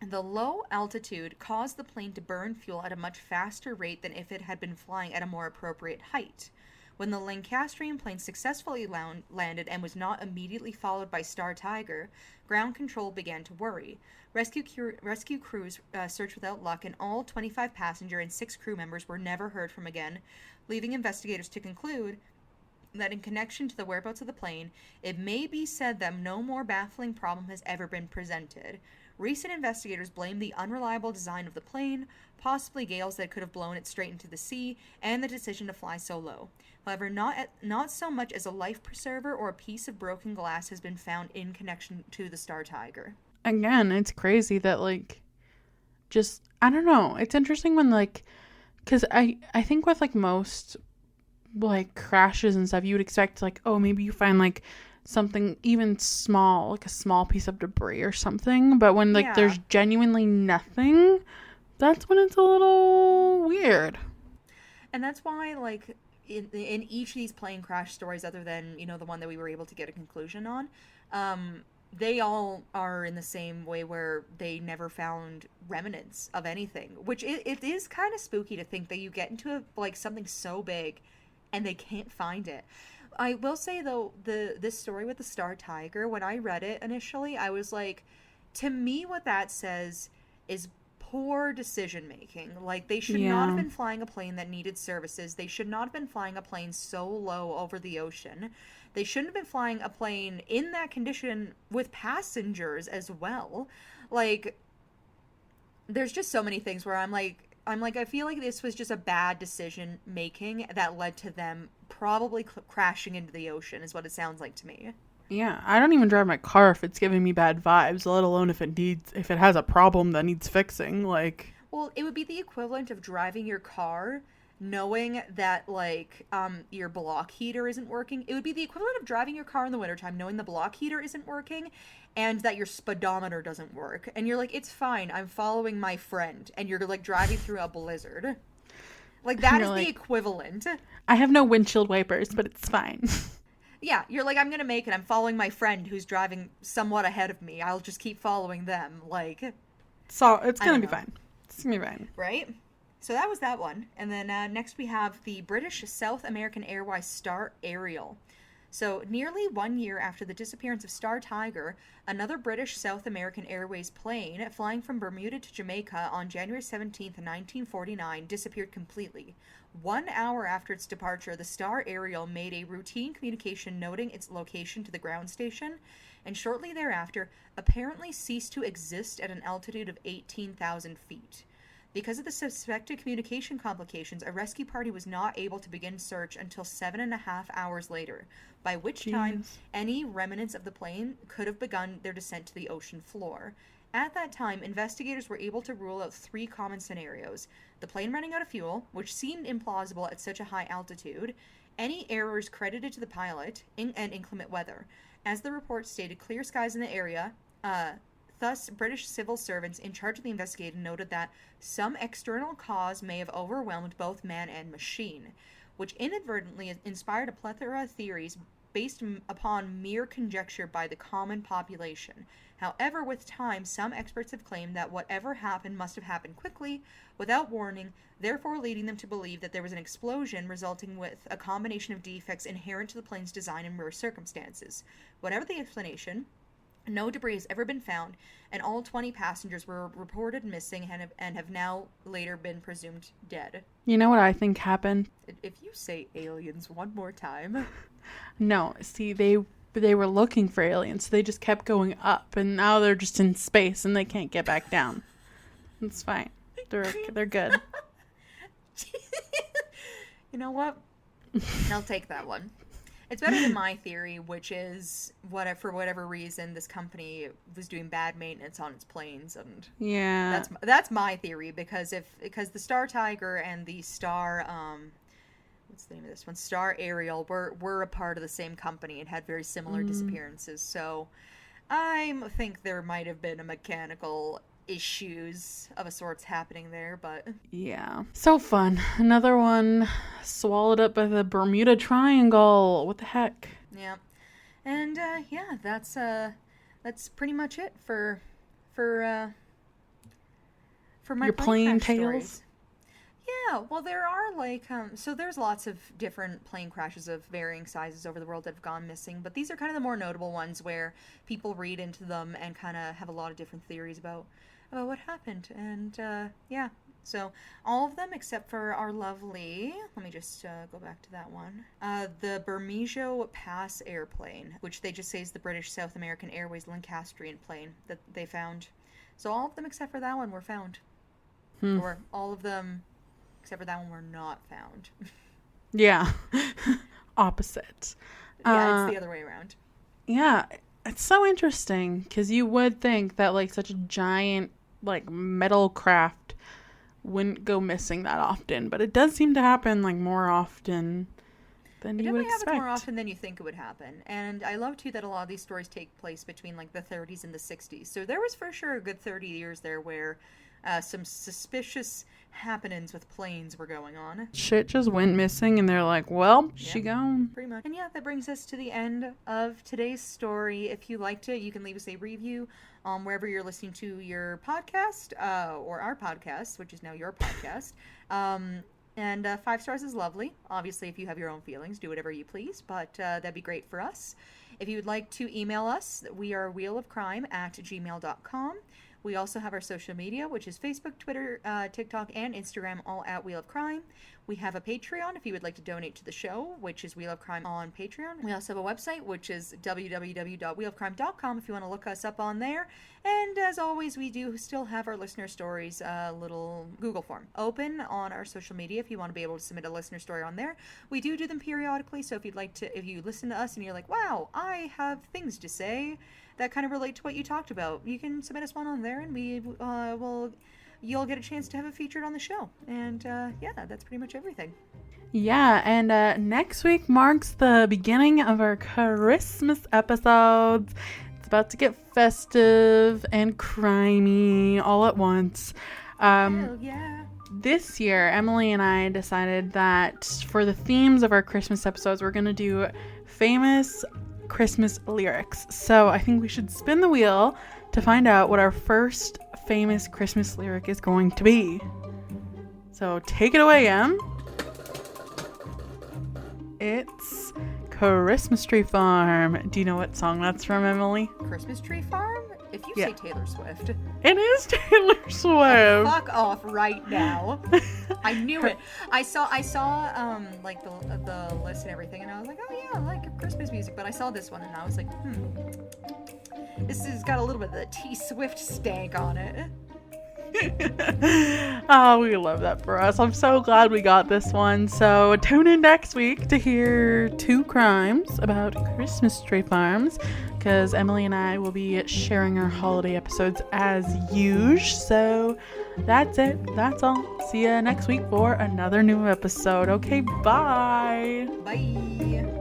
the low altitude caused the plane to burn fuel at a much faster rate than if it had been flying at a more appropriate height. When the Lancastrian plane successfully landed and was not immediately followed by Star Tiger, ground control began to worry. Rescue crews searched without luck, and all 25 passenger and 6 crew members were never heard from again, leaving investigators to conclude that in connection to the whereabouts of the plane, it may be said that no more baffling problem has ever been presented. Recent investigators blame the unreliable design of the plane, possibly gales that could have blown it straight into the sea, and the decision to fly so low. However, not so much as a life preserver or a piece of broken glass has been found in connection to the Star Tiger. Again, it's crazy that, like, just, I don't know. It's interesting when, like, because I think with, like, most, like, crashes and stuff, you would expect, like, oh, maybe you find, like, something even small, like a small piece of debris or something. But when, like, Yeah. there's genuinely nothing, that's when it's a little weird. And that's why, like, in each of these plane crash stories, other than, you know, the one that we were able to get a conclusion on, they all are in the same way where they never found remnants of anything, which it is kind of spooky to think that you get into like something so big and they can't find it. I will say though, this story with the Star Tiger, when I read it initially, I was like, to me what that says is poor decision making. Like they should not have Yeah. been flying a plane that needed services. They should not have been flying a plane so low over the ocean. They shouldn't have been flying a plane in that condition with passengers as well. Like there's just so many things where I'm like I feel like this was just a bad decision making that led to them probably crashing into the ocean is what it sounds like to me. Yeah, I don't even drive my car if it's giving me bad vibes, let alone if it has a problem that needs fixing. Like, Well, it would be the equivalent of driving your car knowing that like your block heater isn't working. It would be the equivalent of driving your car in the wintertime knowing the block heater isn't working and that your speedometer doesn't work. And you're like, "It's fine. I'm following my friend." And you're like driving through a blizzard. Like that you're is the like, equivalent. I have no windshield wipers, but it's fine. Yeah, you're like, "I'm going to make it. I'm following my friend who's driving somewhat ahead of me. I'll just keep following them." Like, So it's I gonna don't be know. fine. It's gonna be fine. Right? So that was that one. And then next we have the British South American Airways Star Ariel. So, nearly 1 year after the disappearance of Star Tiger, another British South American Airways plane flying from Bermuda to Jamaica on January 17th, 1949, disappeared completely. 1 hour after its departure, the Star Ariel made a routine communication noting its location to the ground station, and shortly thereafter apparently ceased to exist at an altitude of 18,000 feet. Because of the suspected communication complications, a rescue party was not able to begin search until 7.5 hours later, by which time Jeez. any remnants of the plane could have begun their descent to the ocean floor. At that time, investigators were able to rule out 3 common scenarios: the plane running out of fuel, which seemed implausible at such a high altitude, any errors credited to the pilot, and inclement weather. As the report stated, clear skies in the area. Thus, British civil servants in charge of the investigation noted that some external cause may have overwhelmed both man and machine, which inadvertently inspired a plethora of theories based upon mere conjecture by the common population. However, with time, some experts have claimed that whatever happened must have happened quickly, without warning, therefore leading them to believe that there was an explosion resulting with a combination of defects inherent to the plane's design in rare circumstances. Whatever the explanation, no debris has ever been found, and all 20 passengers were reported missing and have now later been presumed dead. You know what I think happened? If you say aliens one more time... No, see, they were looking for aliens, so they just kept going up, and now they're just in space, and they can't get back down. It's fine. They're good. You know what? I'll take that one. It's better than my theory, which is for whatever reason this company was doing bad maintenance on its planes, and yeah, that's my theory, because the Star Tiger and the Star what's the name of this one? Star Ariel were a part of the same company and had very similar disappearances. So I think there might have been a mechanical issues of a sorts happening there, but yeah, so fun. Another one swallowed up by the Bermuda Triangle. What the heck? Yeah, and yeah, that's pretty much it for my your plane tales. Stories. Yeah, well, there are so there's lots of different plane crashes of varying sizes over the world that have gone missing, but these are kind of the more notable ones where people read into them and kind of have a lot of different theories about what happened. And yeah, so all of them except for our lovely, let me just go back to that one, the Bermuda Pass airplane, which they just say is the British South American Airways Lancastrian plane that they found. So all of them except for that one were found. Or all of them except for that one were not found. Yeah. Opposite. Yeah, it's the other way around. Yeah, it's so interesting, because you would think that, like, such a giant, like, metal craft wouldn't go missing that often, but it does seem to happen, like, more often than you would expect. It definitely happens more often than you think it would happen. And I love, too, that a lot of these stories take place between, like, the 30s and the 60s. So there was for sure a good 30 years there where some suspicious happenings with planes were going on. Shit just went missing, and they're like, well, she gone. Pretty much. And yeah, that brings us to the end of today's story. If you liked it, you can leave us a review wherever you're listening to your podcast, or our podcast, which is now your podcast. And 5 stars is lovely. Obviously, if you have your own feelings, do whatever you please, but that'd be great for us. If you would like to email us, we are wheelofcrime@gmail.com. We also have our social media, which is Facebook, Twitter, TikTok, and Instagram, all at Wheel of Crime. We have a Patreon if you would like to donate to the show, which is Wheel of Crime on Patreon. We also have a website, which is www.wheelofcrime.com if you want to look us up on there. And as always, we do still have our listener stories little Google form open on our social media if you want to be able to submit a listener story on there. We do them periodically, so if you listen to us and you're like, wow, I have things to say that kind of relate to what you talked about, you can submit us one on there, and you'll get a chance to have it featured on the show. And yeah, that's pretty much everything. Yeah, and next week marks the beginning of our Christmas episodes. It's about to get festive and crimey all at once. Hell yeah. This year, Emily and I decided that for the themes of our Christmas episodes, we're going to do famous Christmas lyrics. So I think we should spin the wheel to find out what our first famous Christmas lyric is going to be. So take it away, Em. It's Christmas Tree Farm. Do you know what song that's from, Emily? Christmas Tree Farm? If you say Taylor Swift. It is Taylor Swift. Fuck off right now. I knew it. I saw like the list and everything, and I was like, oh yeah, I like Christmas music. But I saw this one, and I was like, this has got a little bit of the T Swift stank on it. Oh, we love that for us. I'm so glad we got this one. So tune in next week to hear 2 crimes about Christmas tree farms, because Emily and I will be sharing our holiday episodes as usual. So that's it. That's all. See you next week for another new episode. Okay, bye. Bye.